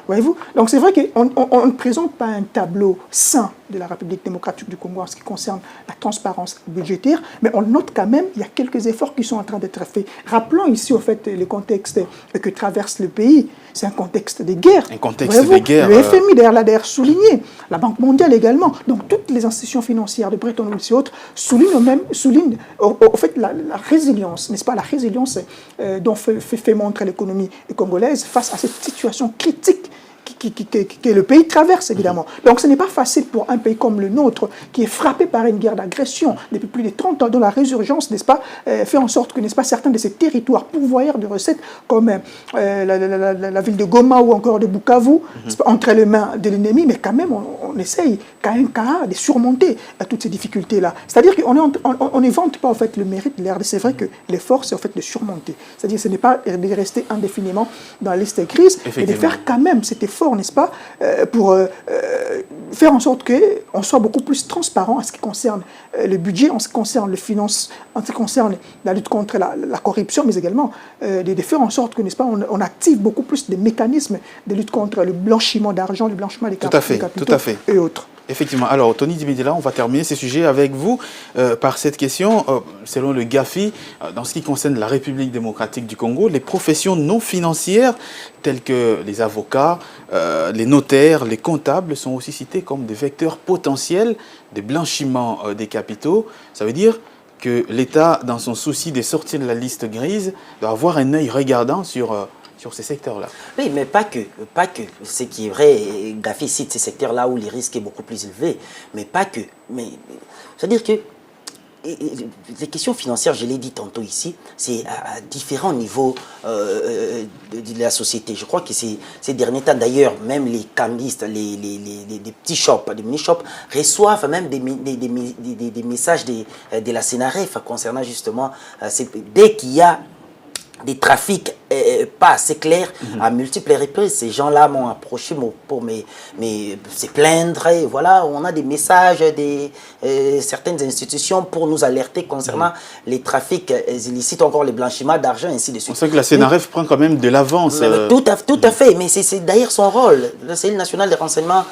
C: Voyez-vous? Donc c'est vrai qu'on ne présente pas un tableau sain de la République démocratique du Congo en ce qui concerne la transparence budgétaire, mais on note quand même qu'il y a quelques efforts qui sont en train d'être faits. Rappelons ici, au fait, le contexte que traverse le pays. C'est un contexte de guerre. Un contexte de guerre. Le FMI, d'ailleurs, souligné. La Banque mondiale également. Donc, toutes les institutions financières de Bretton Woods et autres soulignent au fait, la résilience, n'est-ce pas, la résilience dont fait montrer l'économie congolaise face à cette situation critique que le pays traverse, évidemment. Donc ce n'est pas facile pour un pays comme le nôtre, qui est frappé par une guerre d'agression depuis plus de 30 ans, dont la résurgence, n'est-ce pas, fait en sorte que, n'est-ce pas, certains de ces territoires pourvoyeurs de recettes, comme la ville de Goma ou encore de Bukavu, entre les mains de l'ennemi, mais quand même, on essaye, qu'à un cas, de surmonter toutes ces difficultés-là. C'est-à-dire qu'on ne vante pas, en fait, le mérite de l'RD. C'est vrai que l'effort, c'est, en fait, de surmonter. C'est-à-dire, ce n'est pas de rester indéfiniment dans la liste grise, mais de faire quand même cet effort, n'est-ce pas, pour faire en sorte qu'on soit beaucoup plus transparent en ce qui concerne le budget, en ce qui concerne les finances, en ce qui concerne la lutte contre la corruption, mais également de faire en sorte que, n'est-ce pas, on active beaucoup plus de mécanismes de lutte contre le blanchiment d'argent, le blanchiment des capitaux et autres.
A: Effectivement. Alors, Tony Dibendila, on va terminer ce sujet avec vous par cette question. Selon le GAFI, dans ce qui concerne la République démocratique du Congo, les professions non financières, telles que les avocats, les notaires, les comptables, sont aussi cités comme des vecteurs potentiels de blanchiment des capitaux. Ça veut dire que l'État, dans son souci de sortir de la liste grise, doit avoir un œil regardant sur ces secteurs-là.
B: Oui, mais pas que. Ce qui est vrai, Gafi cite ces secteurs-là où les risques sont beaucoup plus élevés, mais pas que. Mais c'est-à-dire que les questions financières, je l'ai dit tantôt ici, c'est à différents niveaux de la société. Je crois que ces derniers temps, d'ailleurs, même les cambistes, les petits shops, les mini-shops, reçoivent même des messages de la CNRF concernant justement, dès qu'il y a des trafics pas assez clairs à multiples reprises. Ces gens-là m'ont approché pour se plaindre. Et voilà, on a des messages de certaines institutions pour nous alerter concernant les trafics illicites, encore les blanchiments d'argent, ainsi de suite.
A: On sait que la CNRF prend quand même de l'avance.
B: Tout à fait, mais c'est d'ailleurs son rôle. La cellule nationale de renseignement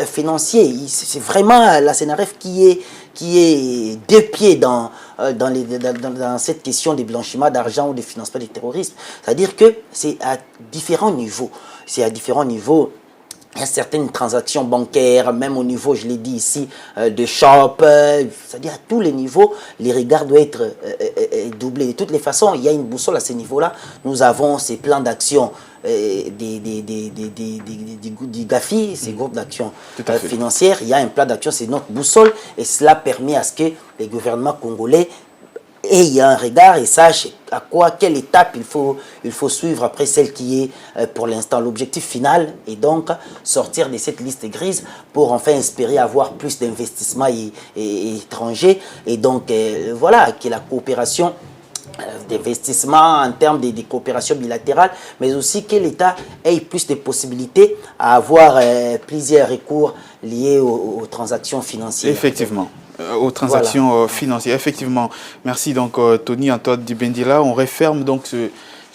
B: financier, c'est vraiment la CNRF qui est deux pieds dans cette question des blanchiments d'argent ou des financements du terrorisme. C'est-à-dire que c'est à différents niveaux. C'est à différents niveaux. Il y a certaines transactions bancaires, même au niveau, je l'ai dit ici, de shop, c'est-à-dire à tous les niveaux, les regards doivent être doublés. De toutes les façons, il y a une boussole à ce niveau-là. Nous avons ces plans d'action du GAFI, ces groupes d'action financière. Il y a un plan d'action, c'est notre boussole, et cela permet à ce que les gouvernements congolais aient un regard et sachent quelle étape il faut suivre après celle qui est pour l'instant l'objectif final, et donc sortir de cette liste grise pour enfin espérer avoir plus d'investissements étrangers, et donc voilà, que la coopération d'investissement en termes de coopération bilatérale, mais aussi que l'État ait plus de possibilités à avoir plusieurs recours liés aux transactions financières.
A: Effectivement. Aux transactions financières. Effectivement. Merci donc Tony Antoine Dibendila. On referme donc ce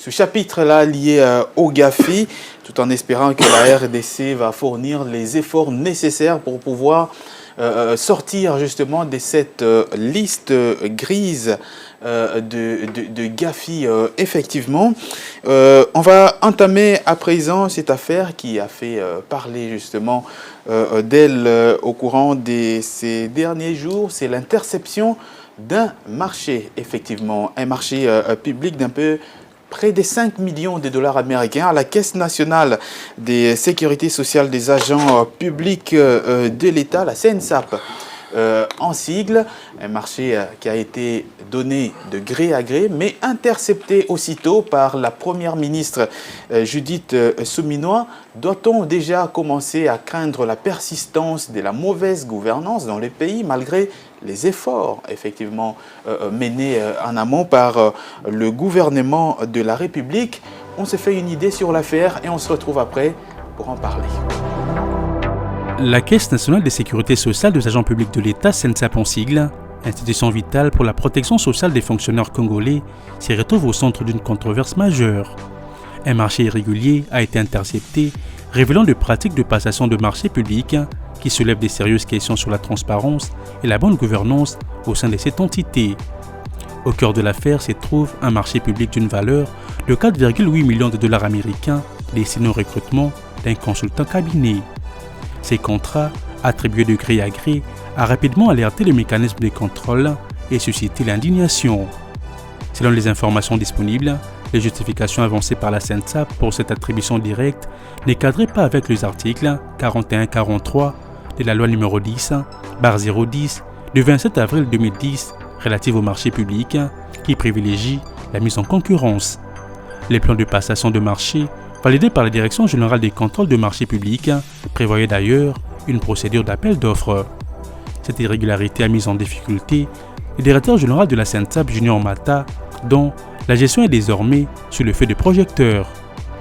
A: chapitre-là lié au GAFI, tout en espérant que la RDC va fournir les efforts nécessaires pour pouvoir sortir justement de cette liste grise de Gafi, effectivement. On va entamer à présent cette affaire qui a fait parler justement d'elle au courant de ces derniers jours. C'est l'interception d'un marché, effectivement, un marché public d'un peu près de 5 millions de dollars américains à la Caisse nationale des sécurités sociales des agents publics de l'État, la CNSAP. En sigle, un marché qui a été donné de gré à gré, mais intercepté aussitôt par la première ministre Judith Suminwa. Doit-on déjà commencer à craindre la persistance de la mauvaise gouvernance dans le pays, malgré les efforts effectivement menés en amont par le gouvernement de la République? On se fait une idée sur l'affaire et on se retrouve après pour en parler.
F: La Caisse nationale des sécurités sociales des agents publics de l'État, CNSAP en sigle, institution vitale pour la protection sociale des fonctionnaires congolais, s'y retrouve au centre d'une controverse majeure. Un marché irrégulier a été intercepté, révélant des pratiques de passation de marchés publics qui soulèvent des sérieuses questions sur la transparence et la bonne gouvernance au sein de cette entité. Au cœur de l'affaire se trouve un marché public d'une valeur de 4,8 millions de dollars américains destiné au recrutement d'un consultant cabinet. Ces contrats, attribués de gré à gré, a rapidement alerté les mécanismes de contrôle et suscité l'indignation. Selon les informations disponibles, les justifications avancées par la CNSAP pour cette attribution directe ne cadraient pas avec les articles 41-43 de la loi numéro 10/010 du 27 avril 2010 relative au marché public qui privilégie la mise en concurrence. Les plans de passation de marché validé par la Direction générale des contrôles de marchés publics, prévoyait d'ailleurs une procédure d'appel d'offres. Cette irrégularité a mis en difficulté le directeur général de la CNSAP, Junior Mata, dont la gestion est désormais sous le feu des projecteurs.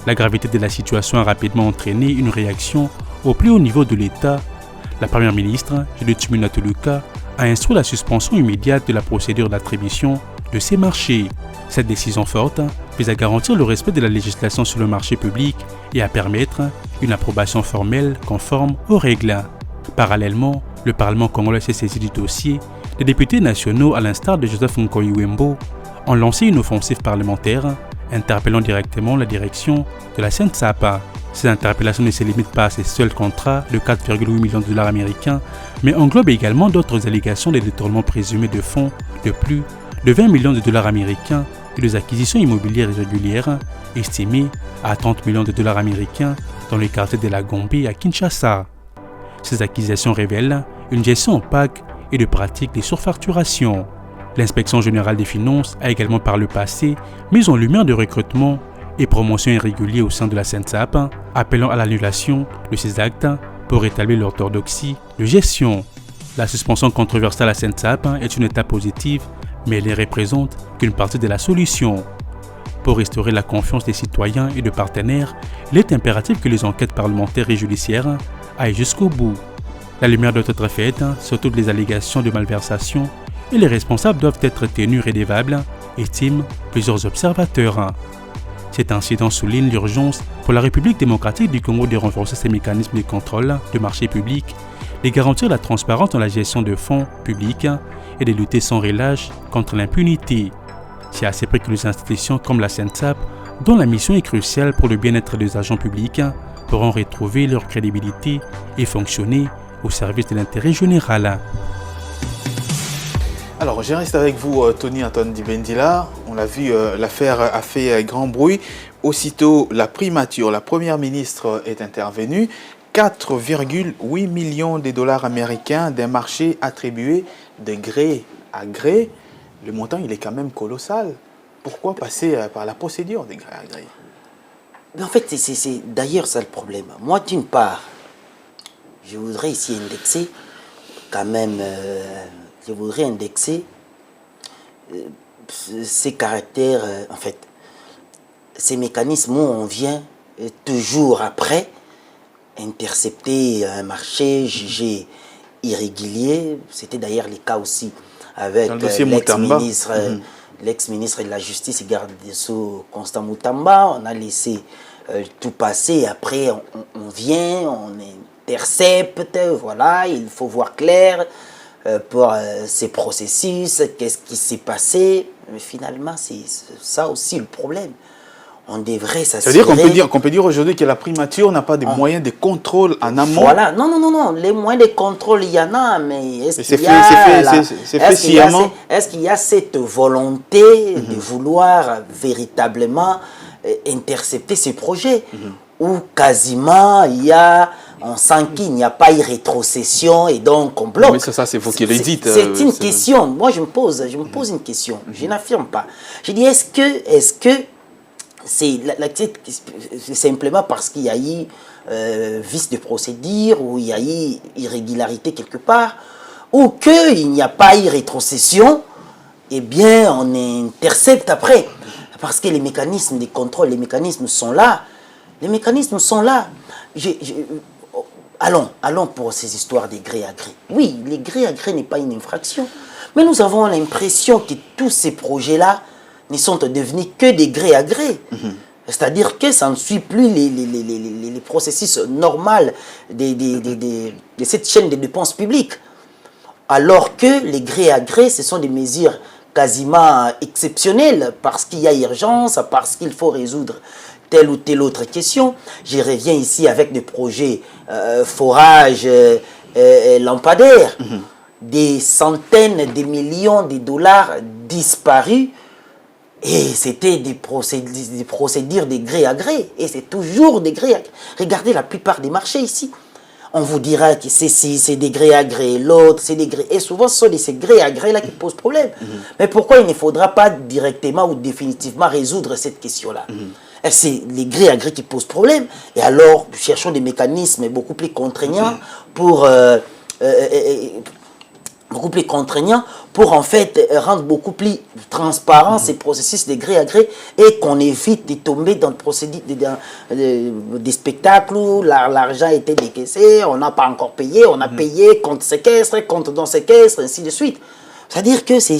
F: La gravité de la situation a rapidement entraîné une réaction au plus haut niveau de l'État. La première ministre, Judith Suminwa, a instruit la suspension immédiate de la procédure d'attribution de ces marchés. Cette décision forte vise à garantir le respect de la législation sur le marché public et à permettre une approbation formelle conforme aux règles. Parallèlement, le Parlement congolais s'est saisi du dossier. Les députés nationaux, à l'instar de Joseph Nkoyi-Wembo, ont lancé une offensive parlementaire, interpellant directement la direction de la CNSAP. Ces interpellations ne se limitent pas à ces seuls contrats de 4,8 millions de dollars américains, mais englobent également d'autres allégations de détournement présumé de fonds de plus de 20 millions de dollars américains et des acquisitions immobilières irrégulières estimées à 30 millions de dollars américains dans le quartier de la Gombe à Kinshasa. Ces acquisitions révèlent une gestion opaque et de pratiques de surfacturation. L'inspection générale des finances a également par le passé mis en lumière de recrutement et promotion irréguliers au sein de la CNSAP, appelant à l'annulation de ces actes pour rétablir l'orthodoxie de gestion. La suspension controversée à la CNSAP est une étape positive, mais elle ne représente qu'une partie de la solution. Pour restaurer la confiance des citoyens et de partenaires, il est impératif que les enquêtes parlementaires et judiciaires aillent jusqu'au bout. La lumière doit être faite sur toutes les allégations de malversation et les responsables doivent être tenus redevables, estiment plusieurs observateurs. Cet incident souligne l'urgence pour la République démocratique du Congo de renforcer ses mécanismes de contrôle de marché public, de garantir la transparence dans la gestion de fonds publics et de lutter sans relâche contre l'impunité. C'est à ce prix que les institutions comme la CNSAP, dont la mission est cruciale pour le bien-être des agents publics, pourront retrouver leur crédibilité et fonctionner au service de l'intérêt général.
A: Alors, je reste avec vous, Tony Antoine Dibendila. On l'a vu, l'affaire a fait grand bruit. Aussitôt, la primature, la première ministre est intervenue. 4,8 millions de dollars américains d'un marché attribué de gré à gré. Le montant, il est quand même colossal. Pourquoi passer par la procédure de gré à gré?
B: En fait, c'est d'ailleurs ça le problème. Moi, d'une part, je voudrais ici indexer quand même... je voudrais indexer ces caractères, en fait, ces mécanismes où on vient toujours après intercepter un marché jugé irrégulier. C'était d'ailleurs le cas aussi avec l'ex-ministre de la Justice et garde des Sceaux, Constant Moutamba. On a laissé tout passer. Après, on vient, intercepte, voilà, il faut voir clair pour ces processus, qu'est-ce qui s'est passé. Mais finalement, c'est ça aussi le problème. On devrait s'assurer...
A: C'est-à-dire qu'on peut dire aujourd'hui que la primature n'a pas de moyens de contrôle en amont.
B: Voilà, non, les moyens de contrôle, il y en a, mais est-ce qu'il y a cette volonté de vouloir véritablement intercepter ces projets où quasiment on sent qu'il n'y a pas eu rétrocession et donc on bloque.
A: Mais ça c'est vous qui le dites.
B: C'est une question. Moi, je me pose une question. Je n'affirme pas. Je dis, est-ce que c'est simplement parce qu'il y a eu vice de procédure ou il y a eu irrégularité quelque part ou qu'il n'y a pas eu rétrocession, eh bien, on intercepte après. Parce que les mécanismes de contrôle, les mécanismes sont là. Les mécanismes sont là. Allons pour ces histoires des gré à gré. Oui, les gré à gré n'est pas une infraction. Mais nous avons l'impression que tous ces projets-là ne sont devenus que des gré à gré. C'est-à-dire que ça ne suit plus les processus normaux de cette chaîne de dépenses publiques. Alors que les gré à gré, ce sont des mesures quasiment exceptionnelles parce qu'il y a urgence, parce qu'il faut résoudre telle ou telle autre question. Je reviens ici avec des projets forage lampadaires, des centaines de millions de dollars disparus. Et c'était des procédures de gré à gré. Et c'est toujours des gré à gré. Regardez la plupart des marchés ici. On vous dira que c'est des gré à gré, l'autre c'est des gré. Et souvent ce sont ces gré à gré là qui posent problème. Mais pourquoi il ne faudra pas directement ou définitivement résoudre cette question-là? C'est les gré à gré qui posent problème. Et alors, nous cherchons des mécanismes beaucoup plus contraignants pour en fait rendre beaucoup plus transparent ces processus de gré à gré et qu'on évite de tomber dans le procédé des spectacles où l'argent a été décaissé, on n'a pas encore payé, on a payé compte séquestre, compte dans séquestre, ainsi de suite. C'est-à-dire que c'est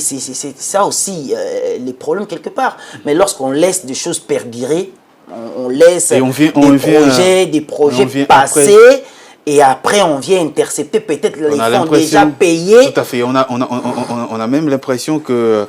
B: ça aussi les problèmes quelque part. Mais lorsqu'on laisse des choses perdurer, on laisse des projets passer. Et après, on vient intercepter peut-être les fonds déjà payés.
A: Tout à fait. On a même l'impression que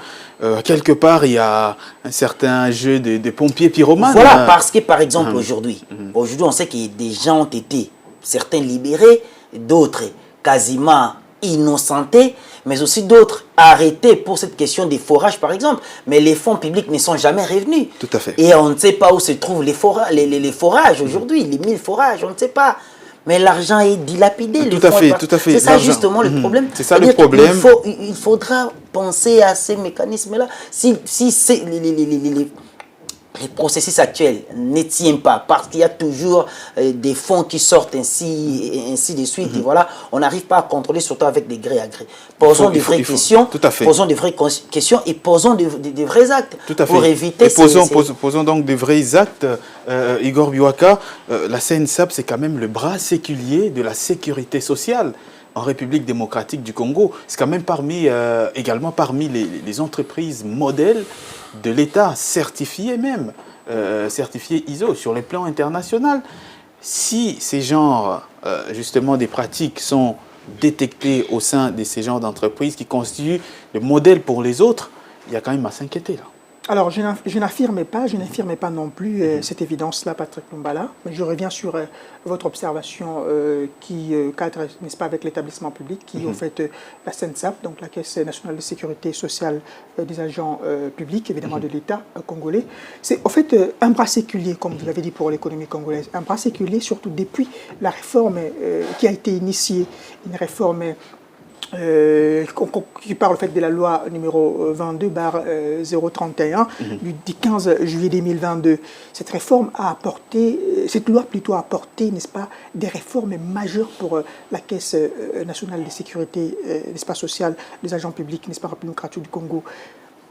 A: quelque part, il y a un certain jeu de pompiers pyromanes.
B: Voilà, parce que par exemple, aujourd'hui, on sait que des gens ont été, certains libérés, d'autres quasiment innocentés, mais aussi d'autres arrêtés pour cette question des forages, par exemple. Mais les fonds publics ne sont jamais revenus.
A: Tout à fait.
B: Et on ne sait pas où se trouvent les forages aujourd'hui, les 1000 forages, on ne sait pas. Mais l'argent est dilapidé.
A: Tout à fait.
B: C'est ça justement le problème.
A: C'est ça le problème.
B: Il faudra penser à ces mécanismes-là. Si les processus actuels ne tiennent pas, parce qu'il y a toujours des fonds qui sortent ainsi de suite, et voilà, on n'arrive pas à contrôler, surtout avec des gré à gré. Posons des vraies questions, posons des vraies questions et posons des vrais actes.
A: Tout à fait.
B: Pour éviter...
A: Posons donc des vrais actes. Igor Biwaka, la CNSAP, c'est quand même le bras séculier de la sécurité sociale en République démocratique du Congo. C'est quand même également parmi les entreprises modèles de l'État, certifiées même, certifiées ISO sur le plan international. Si ces genres, justement, des pratiques sont détectées au sein de ces genres d'entreprises qui constituent le modèle pour les autres, il y a quand même à s'inquiéter là.
C: Alors, je n'affirme pas non plus cette évidence-là, Patrick Lumbala, mais je reviens sur votre observation qui cadre, n'est-ce pas, avec l'établissement public, qui au fait la CNSAP, donc la Caisse nationale de sécurité sociale des agents publics, évidemment de l'État congolais. C'est au fait un bras séculier, comme vous l'avez dit, pour l'économie congolaise, un bras séculier surtout depuis la réforme qui a été initiée, une réforme qui parle en fait de la loi numéro 22/031 du 15 juillet 2022. Cette réforme a apporté, cette loi plutôt a apporté, n'est-ce pas, des réformes majeures pour la Caisse nationale de sécurité, n'est-ce pas, sociale des agents publics, n'est-ce pas, République démocratique du Congo.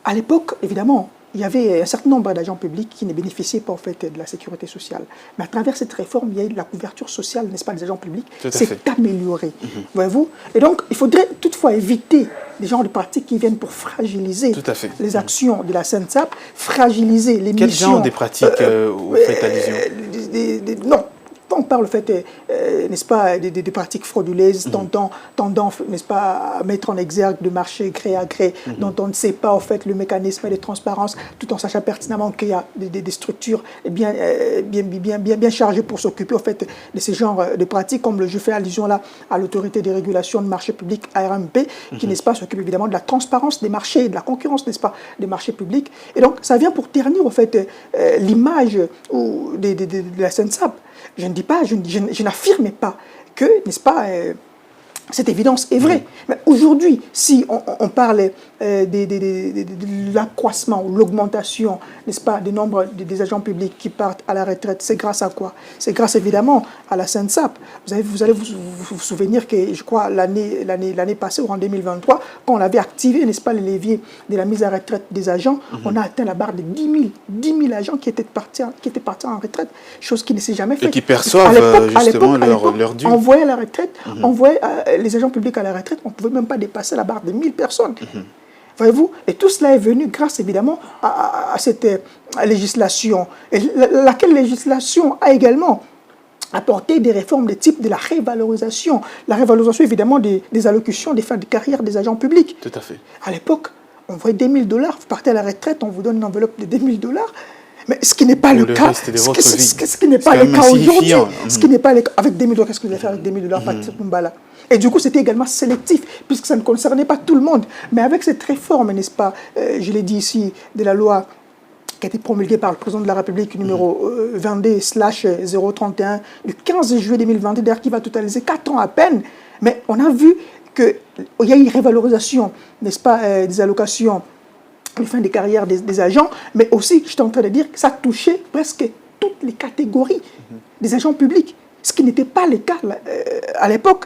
C: À l'époque, évidemment, il y avait un certain nombre d'agents publics qui ne bénéficiaient pas en fait de la sécurité sociale. Mais à travers cette réforme, il y a eu la couverture sociale, n'est-ce pas, des agents publics, s'est améliorée. Voyez-vous? Et donc, il faudrait toutefois éviter des genres de pratiques qui viennent pour fragiliser les actions de la CNSAP, fragiliser les missions.
A: Quel genre de pratiques vous faites allusion?
C: Non. quand on parle, n'est-ce pas, des pratiques frauduleuses, tendant, n'est-ce pas, à mettre en exergue de marché gré à gré, dont on ne sait pas, en fait, le mécanisme de transparence, tout en sachant pertinemment qu'il y a des structures bien chargées pour s'occuper, en fait, de ces genres de pratiques, comme je fais allusion là à l'autorité des régulations de marché public, ARMP, qui, n'est-ce pas, s'occupe évidemment de la transparence des marchés, de la concurrence, n'est-ce pas, des marchés publics. Et donc, ça vient pour ternir, en fait, l'image de la SENSAP. Je ne dis pas, je n'affirme pas que, n'est-ce pas, cette évidence est vraie. Mais aujourd'hui, si on parle de l'accroissement ou l'augmentation, n'est-ce pas, du nombre des agents publics qui partent à la retraite, c'est grâce à quoi? C'est grâce évidemment à la SENSAP. Vous allez vous souvenir que, je crois, l'année passée, ou en 2023, quand on avait activé, n'est-ce pas, le levier de la mise à retraite des agents, on a atteint la barre de 10 000 agents qui étaient partis en retraite, chose qui ne s'est jamais faite.
A: Et qui perçoivent justement leur dû.
C: On voyait la retraite, on voyait les agents publics à la retraite, on ne pouvait même pas dépasser la barre de 1000 personnes. Voyez-vous? Et tout cela est venu grâce évidemment à cette législation. Et laquelle législation a également apporté des réformes de type de la révalorisation. La révalorisation évidemment des allocutions des fins de carrière des agents publics.
A: Tout à fait.
C: À l'époque, on voyait $2 000, vous partez à la retraite, on vous donne une enveloppe de $2 000. Mais ce qui n'est pas le cas, ce qui n'est pas le cas aujourd'hui, ce qui n'est pas le cas avec $2 000, qu'est-ce que vous allez faire avec $2 000 Patrick Mumbala? Et du coup, c'était également sélectif, puisque ça ne concernait pas tout le monde. Mais avec cette réforme, n'est-ce pas, je l'ai dit ici, de la loi qui a été promulguée par le président de la République, numéro 22/031, du 15 juillet 2022, d'ailleurs, qui va totaliser 4 ans à peine. Mais on a vu qu'il y a une révalorisation, n'est-ce pas, des allocations de fin des carrières des agents, mais aussi, je suis en train de dire que ça touchait presque toutes les catégories des agents publics, ce qui n'était pas le cas à l'époque.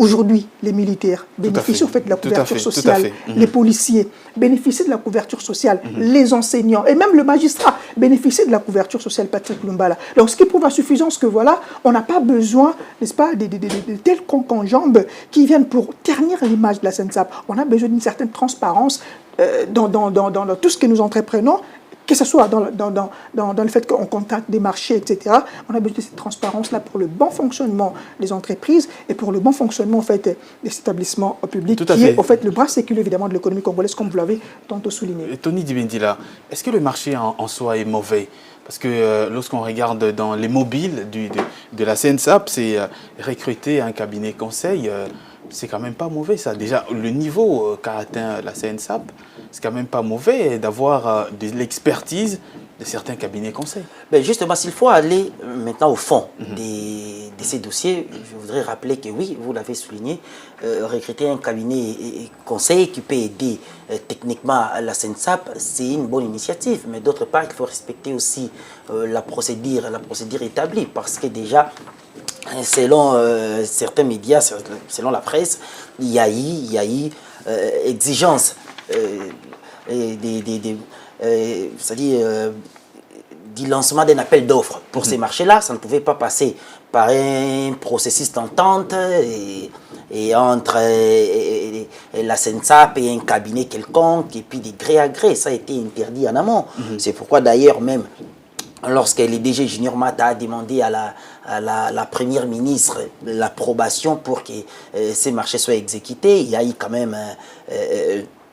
C: Aujourd'hui, les militaires bénéficient en fait de la couverture sociale, les policiers bénéficient de la couverture sociale, les enseignants et même le magistrat bénéficient de la couverture sociale, Patrick Lumbala. Donc, ce qui prouve à suffisance que voilà, on n'a pas besoin, n'est-ce pas, de tels conques en jambes qui viennent pour ternir l'image de la SENSAP. On a besoin d'une certaine transparence dans tout ce que nous entreprenons, que ce soit dans le fait qu'on contacte des marchés, etc. On a besoin de cette transparence-là pour le bon fonctionnement des entreprises et pour le bon fonctionnement en fait, des établissements publics, qui est en fait, le bras séculaire évidemment de l'économie congolaise, comme vous l'avez tantôt souligné.
A: Et Tony Dibendila, est-ce que le marché en soi est mauvais? Parce que lorsqu'on regarde dans les mobiles de la SENSAP, c'est recruter un cabinet conseil, c'est quand même pas mauvais ça. Déjà, le niveau qu'a atteint la SENSAP, c'est quand même pas mauvais d'avoir de l'expertise de certains cabinets conseils.
B: Ben justement, s'il faut aller maintenant au fond de ces dossiers, je voudrais rappeler que oui, vous l'avez souligné, recruter un cabinet conseil qui peut aider techniquement la SENSAP, c'est une bonne initiative. Mais d'autre part, il faut respecter aussi la procédure établie, parce que déjà, selon certains médias, selon la presse, il y a eu exigence c'est-à-dire du lancement d'un appel d'offres pour ces marchés-là. Ça ne pouvait pas passer par un processus d'entente et entre la SENSAP et un cabinet quelconque, et puis de gré à gré. Ça a été interdit en amont. C'est pourquoi d'ailleurs même, lorsque le DG Junior Mata a demandé à la première ministre l'approbation pour que ces marchés soient exécutés, il y a eu quand même...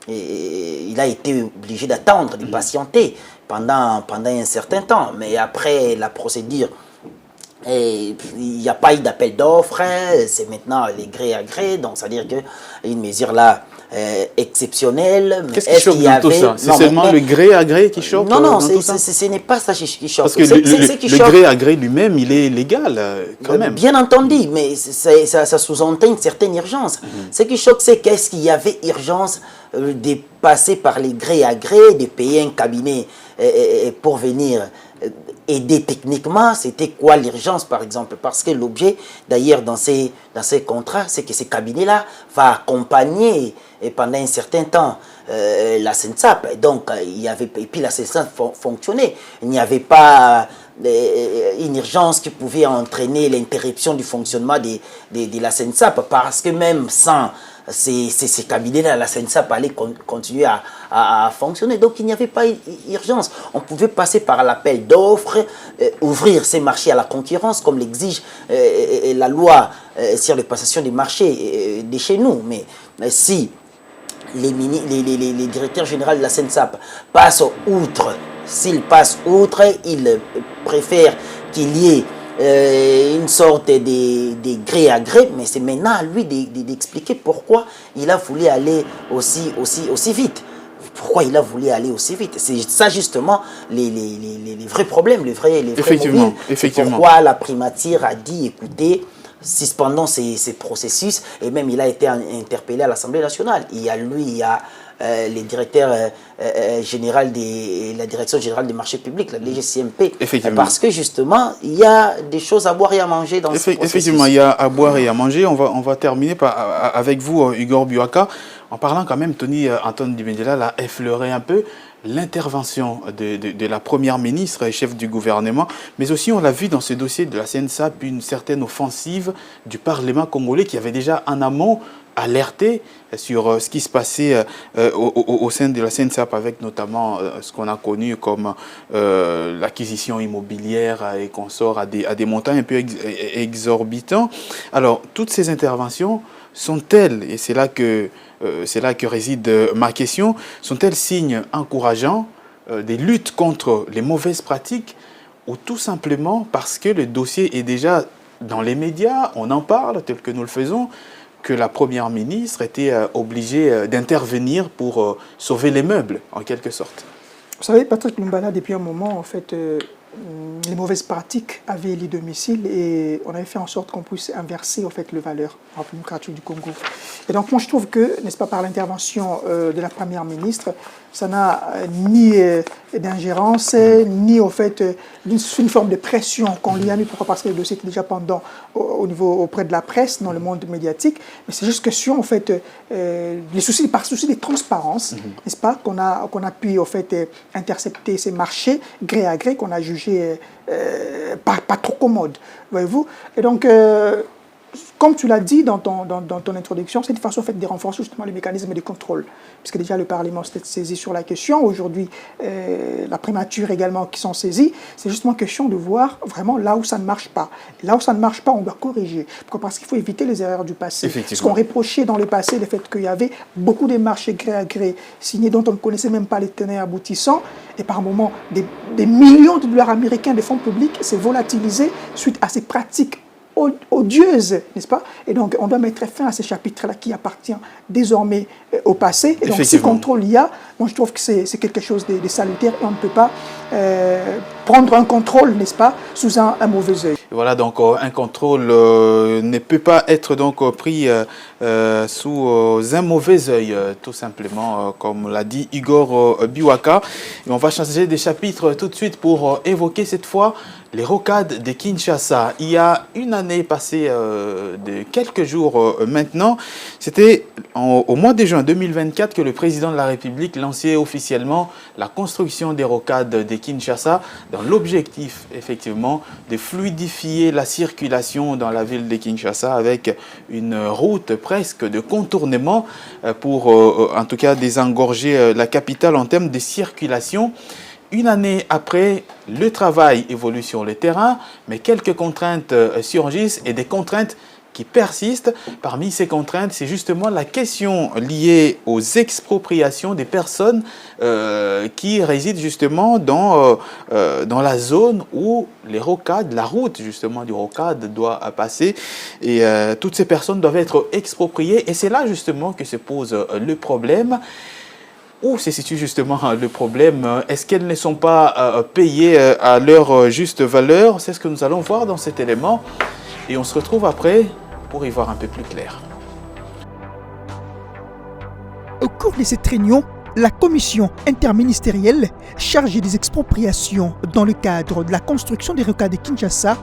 B: il a été obligé d'attendre, de patienter pendant un certain temps. Mais après la procédure, il n'y a pas eu d'appel d'offres, c'est maintenant les gré à gré, donc c'est-à-dire qu'une mesure là exceptionnelle.
A: Qu'est-ce qui choque dans tout ça? C'est seulement le gré à gré qui choque?
B: Non, ce n'est pas ça qui choque.
A: Parce que le gré à gré lui-même, il est légal quand même.
B: Bien entendu, mais ça sous-entend une certaine urgence. Ce qui choque, c'est qu'est-ce qu'il y avait urgence de passer par les gré à gré, de payer un cabinet pour venir aider techniquement. C'était quoi l'urgence, par exemple? Parce que l'objet, d'ailleurs, dans ces contrats, c'est que ce cabinet-là va accompagner pendant un certain temps la SENSAP. Donc, et puis la SENSAP fonctionnait. Il n'y avait pas une urgence qui pouvait entraîner l'interruption du fonctionnement de la SENSAP, parce que même sans ces cabinets-là, la SENSAP allait continuer à fonctionner. Donc il n'y avait pas urgence. On pouvait passer par l'appel d'offres, ouvrir ces marchés à la concurrence, comme l'exige la loi sur la passation des marchés de chez nous. Mais si les directeurs généraux de la SENSAP passent outre, s'ils passent outre, ils préfèrent qu'il y ait une sorte de gré à gré, mais c'est maintenant à lui d'expliquer pourquoi il a voulu aller aussi vite. Pourquoi il a voulu aller aussi vite. C'est ça justement les vrais problèmes, les vrais
A: effectivement.
B: Pourquoi la primature a dit, écoutez, suspendons ces processus, et même il a été interpellé à l'Assemblée nationale. Il y a les directeurs généraux la direction générale des marchés publics, la DGCMP, parce que justement il y a des choses à boire et à manger dans ce processus.
A: Effectivement, il y a à boire et à manger. On va terminer avec vous, Igor Biwaka, en parlant quand même, Tony Antoine Dimendela l'a effleuré un peu, l'intervention de la première ministre et chef du gouvernement, mais aussi on l'a vu dans ce dossier de la SENSAP, une certaine offensive du Parlement congolais qui avait déjà en amont alerté sur ce qui se passait au sein de la SENSAP, avec notamment ce qu'on a connu comme l'acquisition immobilière et consorts à des montants un peu exorbitants. Alors, toutes ces interventions sont-elles, et c'est là que réside ma question, sont-elles signes encourageants des luttes contre les mauvaises pratiques, ou tout simplement parce que le dossier est déjà dans les médias, on en parle tel que nous le faisons, que la première ministre était obligée d'intervenir pour sauver les meubles, en quelque sorte?
C: Vous savez, Patrick Lumbala, depuis un moment, en fait, les mauvaises pratiques avaient les domiciles et on avait fait en sorte qu'on puisse inverser en fait, le valeur en République démocratique du Congo. Et donc moi je trouve que, n'est-ce pas, par l'intervention de la première ministre, ça n'a ni d'ingérence, ni au fait une forme de pression qu'on lui a mis. Pourquoi? Parce que le dossier était déjà pendant auprès de la presse, dans le monde médiatique. Mais c'est juste question, en fait, par souci de transparence, n'est-ce pas, qu'on a pu, en fait, intercepter ces marchés gré à gré qu'on a jugé pas trop commode, voyez-vous. Et donc, comme tu l'as dit dans ton introduction, c'est une façon en fait, de renforcer justement les mécanismes de contrôle, puisque déjà le Parlement s'est saisi sur la question, aujourd'hui la primature également qui sont saisis, c'est justement question de voir vraiment là où ça ne marche pas. Et là où ça ne marche pas, on doit corriger, parce qu'il faut éviter les erreurs du passé. Ce qu'on reprochait dans le passé, le fait qu'il y avait beaucoup de marchés gré à gré signés dont on ne connaissait même pas les tenants aboutissants, et par moments des millions de dollars américains de fonds publics s'est volatilisé suite à ces pratiques odieuse, n'est-ce pas? Et donc, on doit mettre fin à ces chapitres-là qui appartiennent désormais au passé. Et donc, si contrôle il y a, moi, je trouve que c'est quelque chose de salutaire et on ne peut pas prendre un contrôle, n'est-ce pas, sous un mauvais œil.
A: Voilà, donc un contrôle ne peut pas être donc pris sous un mauvais œil, tout simplement, comme l'a dit Igor Biwaka. Et on va changer de chapitre tout de suite pour évoquer cette fois les rocades de Kinshasa. Il y a une année passée de quelques jours maintenant, c'était au mois de juin 2024 que le président de la République lançait officiellement la construction des rocades de Kinshasa dans l'objectif effectivement de fluidifier la circulation dans la ville de Kinshasa avec une route presque de contournement pour en tout cas désengorger la capitale en termes de circulation. Une année après, le travail évolue sur le terrain, mais quelques contraintes surgissent et des contraintes qui persistent. Parmi ces contraintes, c'est justement la question liée aux expropriations des personnes qui résident justement dans la zone où les rocades, la route justement du rocade doit passer. Et toutes ces personnes doivent être expropriées. Et c'est là justement que se pose le problème. Où se situe justement le problème? Est-ce qu'elles ne sont pas payées à leur juste valeur? C'est ce que nous allons voir dans cet élément. Et on se retrouve après pour y voir un peu plus clair.
G: Au cours de cette réunion, la commission interministérielle chargée des expropriations dans le cadre de la construction des rocades de Kinshasa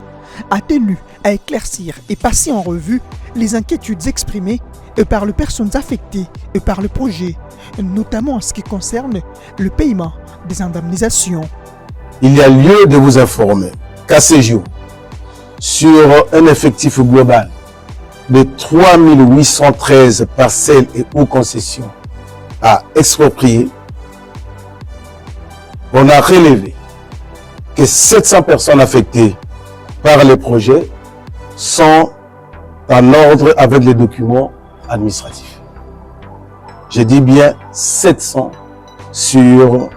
G: a tenu à éclaircir et passer en revue les inquiétudes exprimées par les personnes affectées par le projet, notamment en ce qui concerne le paiement des indemnisations.
H: Il y a lieu de vous informer qu'à ce jour, sur un effectif global de 3813 parcelles et ou concessions à exproprier, on a relevé que 700 personnes affectées par les projets sont en ordre avec les documents administratifs. Je dis bien 700 sur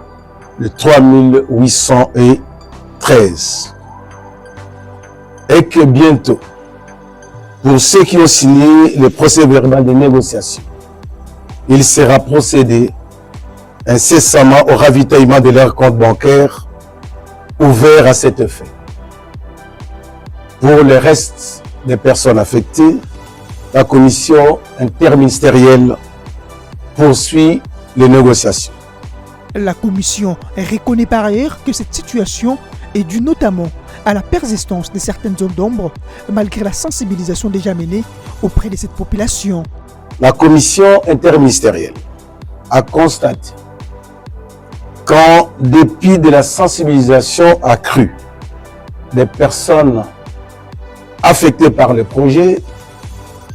H: le 3813. Et que bientôt, pour ceux qui ont signé le procès verbal de négociation, il sera procédé incessamment au ravitaillement de leurs comptes bancaires ouverts à cet effet. Pour le reste des personnes affectées, la commission interministérielle poursuit les négociations.
G: La commission reconnaît par ailleurs que cette situation est due notamment à la persistance de certaines zones d'ombre, malgré la sensibilisation déjà menée auprès de cette population.
H: La commission interministérielle a constaté qu'en dépit de la sensibilisation accrue des personnes affectées par le projet,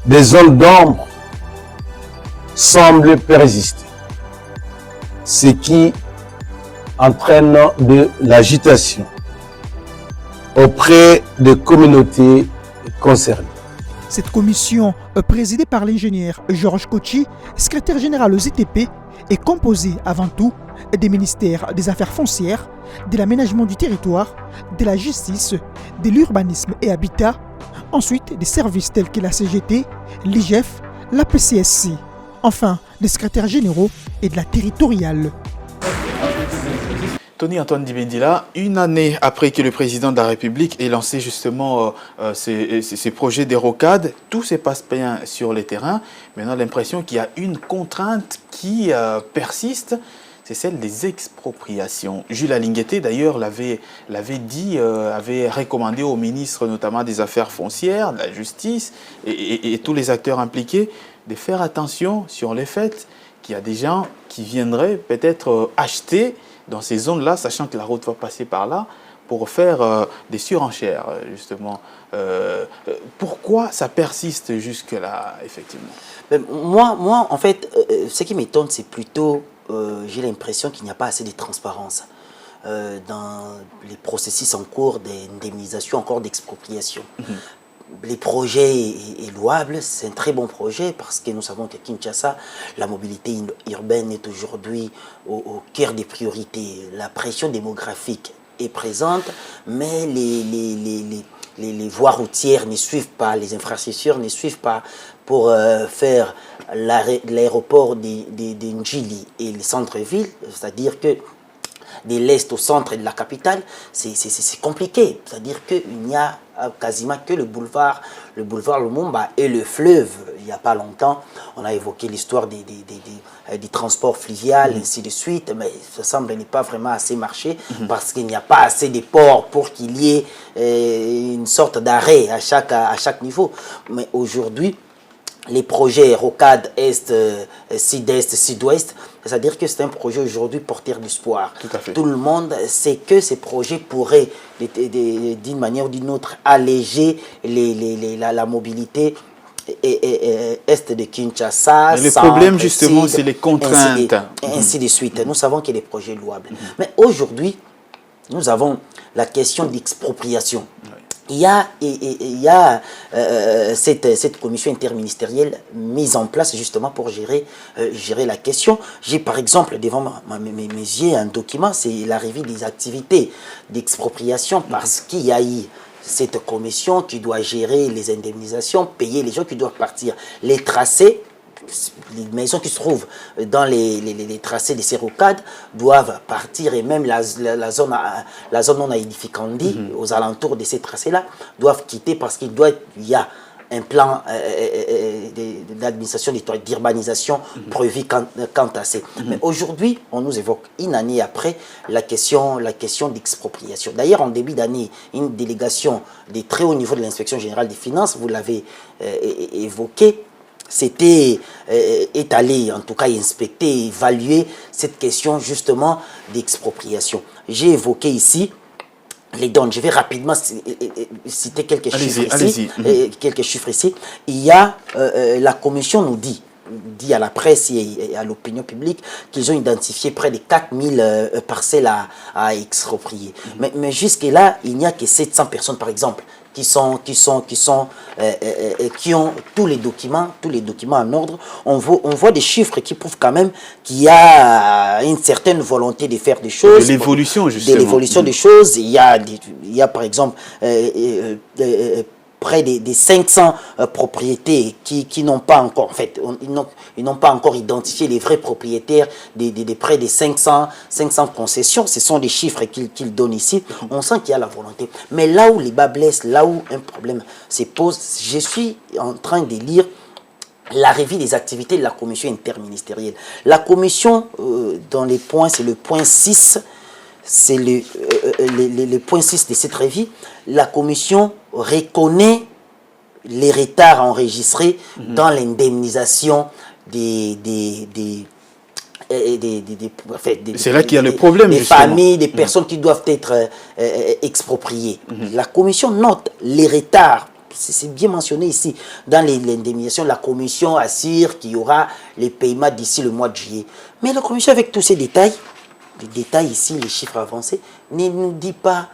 H: des zones d'ombre semblent persister, ce qui entraîne de l'agitation auprès des communautés concernées.
G: Cette commission, présidée par l'ingénieur Georges Kochi, secrétaire général aux ITP, est composée avant tout des ministères des Affaires foncières, de l'aménagement du territoire, de la justice, de l'urbanisme et habitat, ensuite des services tels que la CGT, l'IGF, la PCSC, enfin des secrétaires généraux et de la territoriale.
A: Tony Antoine Dibendila, une année après que le président de la République ait lancé justement ces projets de rocade, tout se passe bien sur le terrain, mais on a l'impression qu'il y a une contrainte qui persiste, c'est celle des expropriations. Jules Alingueté d'ailleurs l'avait dit, avait recommandé au ministre notamment des Affaires foncières, de la Justice et tous les acteurs impliqués de faire attention sur le fait qu'il y a des gens qui viendraient peut-être acheter dans ces zones-là, sachant que la route va passer par là, pour faire des surenchères, justement. Pourquoi ça persiste jusque-là, effectivement?
B: Moi, en fait, ce qui m'étonne, c'est plutôt, j'ai l'impression qu'il n'y a pas assez de transparence dans les processus en cours d'indemnisation, encore d'expropriation. Les projets est louable, c'est un très bon projet parce que nous savons qu'à Kinshasa, la mobilité urbaine est aujourd'hui au cœur des priorités. La pression démographique est présente, mais les voies routières ne suivent pas, les infrastructures ne suivent pas pour faire l'aéroport de Ndjili et le centre-ville, c'est-à-dire que de l'est au centre de la capitale, c'est compliqué. C'est-à-dire qu'il n'y a quasiment que le boulevard Lumumba et le fleuve. Il n'y a pas longtemps, on a évoqué l'histoire des transports fluviaux, ainsi de suite, mais ça semble ne pas vraiment assez marcher parce qu'il n'y a pas assez de ports pour qu'il y ait une sorte d'arrêt à chaque niveau. Mais aujourd'hui, les projets rocade Est, Sud-Est, Sud-Ouest, c'est-à-dire que c'est un projet aujourd'hui porteur d'espoir. Tout le monde sait que ces projets pourraient, d'une manière ou d'une autre, alléger la mobilité est de Kinshasa.
A: Mais le problème, justement, c'est les contraintes.
B: Ainsi de suite. Nous savons qu'il y a des projets louables. Mais aujourd'hui, nous avons la question d'expropriation. Il y a cette commission interministérielle mise en place justement pour gérer la question. J'ai par exemple devant mes yeux un document, c'est l'arrivée des activités d'expropriation parce qu'il y a eu cette commission qui doit gérer les indemnisations, payer les gens qui doivent partir, les tracés. Les maisons qui se trouvent dans les tracés de ces rocades doivent partir et même la zone non aedificandi aux alentours de ces tracés-là doivent quitter parce qu'il y a un plan d'administration d'urbanisation prévu quant à ces. Mais aujourd'hui, on nous évoque une année après la question d'expropriation. D'ailleurs, en début d'année, une délégation des très hauts niveaux de l'inspection générale des finances, vous l'avez évoqué, c'était étalé, en tout cas inspecté, évalué cette question justement d'expropriation. J'ai évoqué ici les donne. Je vais rapidement citer quelques chiffres ici. Quelques chiffres ici. Il y a, la commission nous dit à la presse et à l'opinion publique qu'ils ont identifié près de 4000 parcelles à exproprier. Mais jusque-là, il n'y a que 700 personnes, par exemple, qui ont tous les documents en ordre. On voit des chiffres qui prouvent quand même qu'il y a une certaine volonté de faire des choses.
A: De l'évolution, justement.
B: De l'évolution des choses. Il y a par exemple, près des 500 propriétés qui n'ont pas encore, en fait, ils n'ont pas encore identifié les vrais propriétaires des près des 500 concessions. Ce sont des chiffres qu'ils donnent ici. On sent qu'il y a la volonté. Mais là où les bas blessent, là où un problème se pose, je suis en train de lire la revue des activités de la commission interministérielle. La commission, dans les points, c'est le point 6, c'est le point 6 de cette revue. La commission reconnaît les retards enregistrés dans l'indemnisation des
A: c'est là qu'il y a le problème,
B: des
A: justement.
B: familles, des personnes qui doivent être expropriées. La commission note les retards. C'est bien mentionné ici. Dans l'indemnisation, la commission assure qu'il y aura les paiements d'ici le mois de juillet. Mais la commission, avec tous ces détails, les détails ici, les chiffres avancés, ne nous dit pas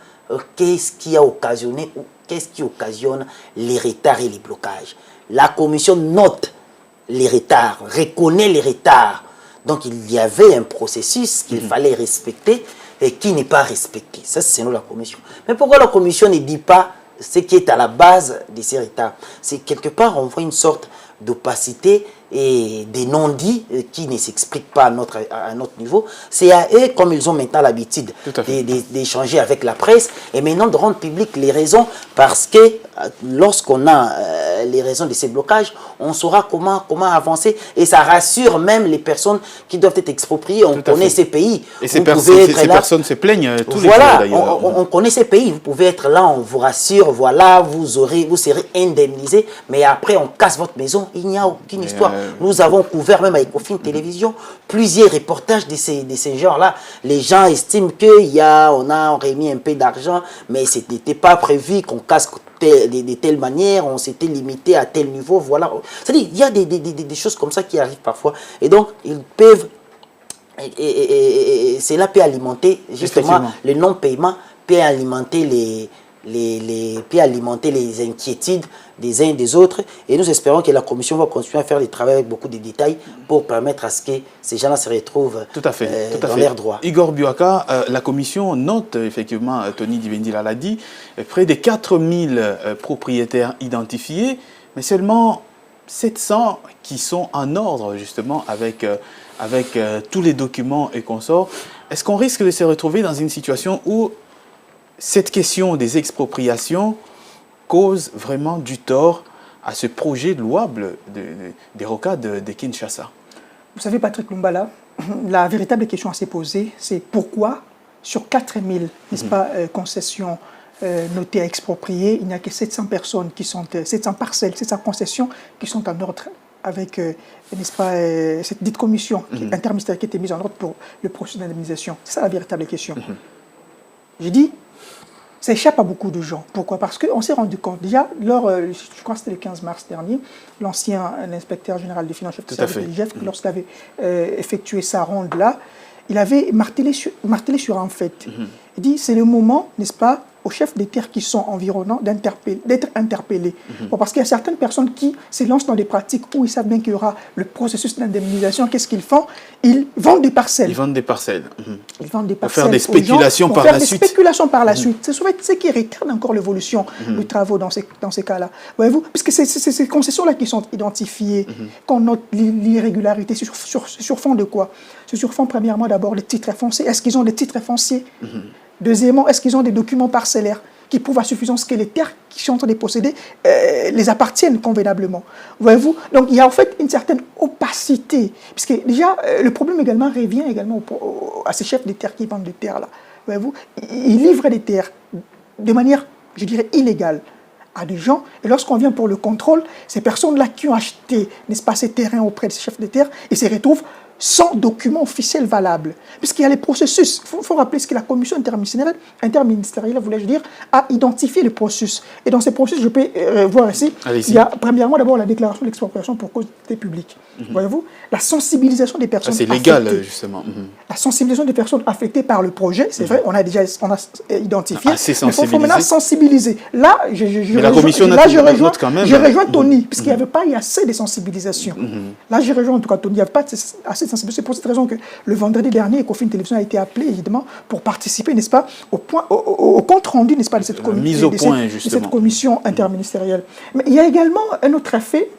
B: qu'est-ce qui a occasionné ou qu'est-ce qui occasionne les retards et les blocages. La commission note les retards, reconnaît les retards. Donc il y avait un processus qu'il fallait respecter et qui n'est pas respecté. Ça, c'est selon la commission. Mais pourquoi la commission ne dit pas ce qui est à la base de ces retards? C'est quelque part, on voit une sorte d'opacité et des non-dits qui ne s'expliquent pas à notre niveau. C'est à eux, comme ils ont maintenant l'habitude d'échanger avec la presse, et maintenant de rendre publiques les raisons, parce que lorsqu'on a les raisons de ces blocages, on saura comment avancer, et ça rassure même les personnes qui doivent être expropriées. On connaît ces pays.
A: Et ces personnes se plaignent tous les jours d'ailleurs.
B: On connaît ces pays. Vous pouvez être là, on vous rassure, voilà, vous serez indemnisé, mais après on casse votre maison, il n'y a aucune histoire. Nous avons couvert, même à Ecofin Télévision, plusieurs reportages de ces genres-là. Les gens estiment qu'on a remis un peu d'argent, mais ce n'était pas prévu qu'on casse de telle manière, on s'était limité à tel niveau, voilà. C'est-à-dire, il y a des choses comme ça qui arrivent parfois. Et donc, ils peuvent... Et cela peut alimenter, justement, le non-paiement peut alimenter les inquiétudes des uns et des autres, et nous espérons que la commission va continuer à faire du travail avec beaucoup de détails pour permettre à ce que ces gens-là se retrouvent dans leurs droits.
A: Igor Biwaka, la commission note, effectivement, Tony Dibendila l'a dit, près de 4000 propriétaires identifiés, mais seulement 700 qui sont en ordre, justement, avec tous les documents et consorts. Est-ce qu'on risque de se retrouver dans une situation où cette question des expropriations cause vraiment du tort à ce projet louable des rocades de Kinshasa?
C: Vous savez, Patrick Lumbala, la véritable question à se poser, c'est pourquoi sur 4000, n'est-ce pas, concessions notées à exproprier, il n'y a que 700 personnes qui sont, 700 parcelles, 700 concessions qui sont en ordre avec, n'est-ce pas, cette dite commission interministérielle qui a été mise en ordre pour le processus d'indemnisation. C'est ça la véritable question. J'ai dit, ça échappe à beaucoup de gens. Pourquoi? Parce qu'on s'est rendu compte, déjà, je crois que c'était le 15 mars dernier, l'ancien inspecteur général des finances, chef de service de l'IGF, lorsqu'il avait effectué sa ronde-là, il avait martelé sur un fait. Il dit, c'est le moment, n'est-ce pas, aux chefs des terres qui sont environnants d'être interpellés. Bon, parce qu'il y a certaines personnes qui se lancent dans des pratiques où ils savent bien qu'il y aura le processus d'indemnisation. Qu'est-ce qu'ils font? Ils vendent des parcelles.
A: Ils vendent des parcelles.
C: Ils vendent des parcelles.
A: Pour faire des spéculations par la suite. C'est souvent ce qui retarde encore l'évolution des travaux dans ces cas-là. Voyez-vous? Puisque c'est ces concessions-là qui sont identifiées, qu'on note l'irrégularité. Sur fond de quoi? C'est sur fond, premièrement, d'abord, les titres fonciers. Est-ce qu'ils ont des titres fonciers? Deuxièmement, est-ce qu'ils ont des documents parcellaires qui prouvent à suffisance que les terres qui sont en train de posséder les appartiennent convenablement? Voyez-vous? Donc, il y a en fait une certaine opacité. Puisque déjà, le problème également revient également à ces chefs des terres qui vendent des terres-là. Voyez-vous? Ils livrent des terres de manière, je dirais, illégale à des gens. Et lorsqu'on vient pour le contrôle, ces personnes-là qui ont acheté, n'est-ce pas, ces terrains auprès de ces chefs de terre, ils se retrouvent
C: sans document officiel valable. Puisqu'il y a les processus. Il faut rappeler ce que la commission interministérielle, voulais-je dire, a identifié les processus. Et dans ces processus, je peux voir ici, il y a premièrement d'abord la déclaration d'expropriation pour cause d'utilité publique. Voyez-vous, la sensibilisation des personnes
A: c'est légal,
C: affectées.
A: justement.
C: La sensibilisation des personnes affectées par le projet, c'est vrai, on a identifié.
A: Assez
C: Mais il faut maintenant sensibiliser. Là, je rejoins Tony, puisqu'il n'y avait pas assez de sensibilisation. Là, je rejoins en tout cas Tony, il n'y avait pas assez de sensibilisation. C'est pour cette raison que le vendredi dernier, Ecofin Télévision a été appelé, évidemment, pour participer, n'est-ce pas, au compte rendu, n'est-ce pas, de cette commission interministérielle. Mais il y a également un autre effet,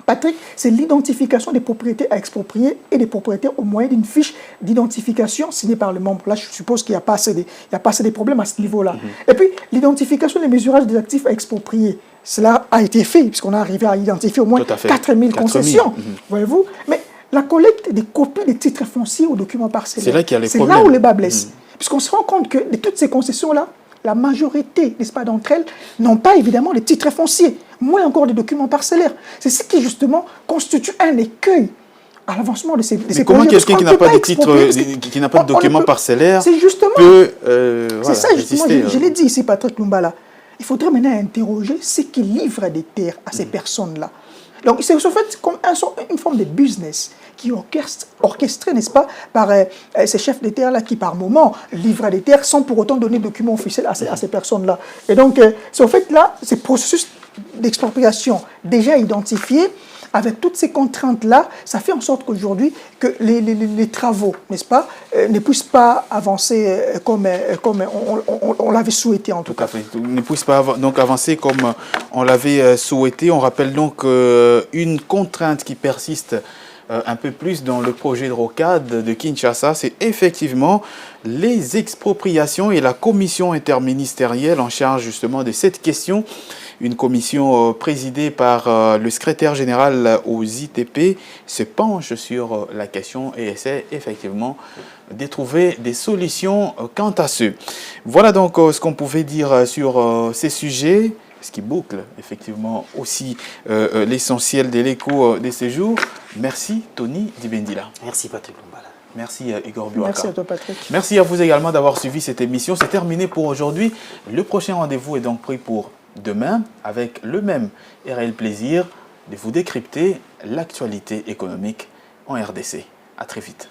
C: Patrick, c'est l'identification des propriétés à exproprier et des propriétaires au moyen d'une fiche d'identification signée par le membre. Là, je suppose qu'il n'y a pas assez de problèmes à ce niveau-là. Et puis, l'identification des mesurages des actifs à exproprier. Cela a été fait, puisqu'on a arrivé à identifier au moins 4000 concessions. Voyez-vous? Mais la collecte des copies des titres fonciers aux documents parcellaires,
A: c'est là qu'il y a les problèmes.
C: C'est là où les bas blessent. Puisqu'on se rend compte que de toutes ces concessions-là, la majorité, n'est-ce pas, d'entre elles n'ont pas évidemment les titres fonciers, moins encore des documents parcellaires. C'est ce qui justement constitue un écueil à l'avancement de ces projets.
A: Comment quelqu'un qui n'a pas de titre, qui n'a pas de documents parcellaires peut
C: c'est ça justement, je l'ai dit ici, Patrick Lumbala. Il faudrait maintenant interroger ceux qui livrent des terres à ces personnes-là. Donc c'est en fait comme une forme de business qui est orchestré, n'est-ce pas, par ces chefs de terre-là qui, par moment, livrent des terres sans pour autant donner de documents officiels à ces personnes-là. Et donc, c'est en fait là, ces processus d'expropriation déjà identifiés, avec toutes ces contraintes-là, ça fait en sorte qu'aujourd'hui, que les travaux, n'est-ce pas, ne puissent pas avancer comme on l'avait souhaité en tout cas.
A: Ne puissent pas donc avancer comme on l'avait souhaité. On rappelle donc une contrainte qui persiste un peu plus dans le projet de rocade de Kinshasa, c'est effectivement les expropriations et la commission interministérielle en charge justement de cette question. Une commission présidée par le secrétaire général aux ITP se penche sur la question et essaie effectivement de trouver des solutions quant à ce. Voilà donc ce qu'on pouvait dire sur ces sujets. Ce qui boucle effectivement aussi l'essentiel de l'écho de ces jours. Merci Tony Dibendila.
B: Merci Patrick Lumbala.
A: Merci Igor Biwaka.
C: Merci à toi Patrick.
A: Merci à vous également d'avoir suivi cette émission. C'est terminé pour aujourd'hui. Le prochain rendez-vous est donc pris pour demain avec le même et réel plaisir de vous décrypter l'actualité économique en RDC. À très vite.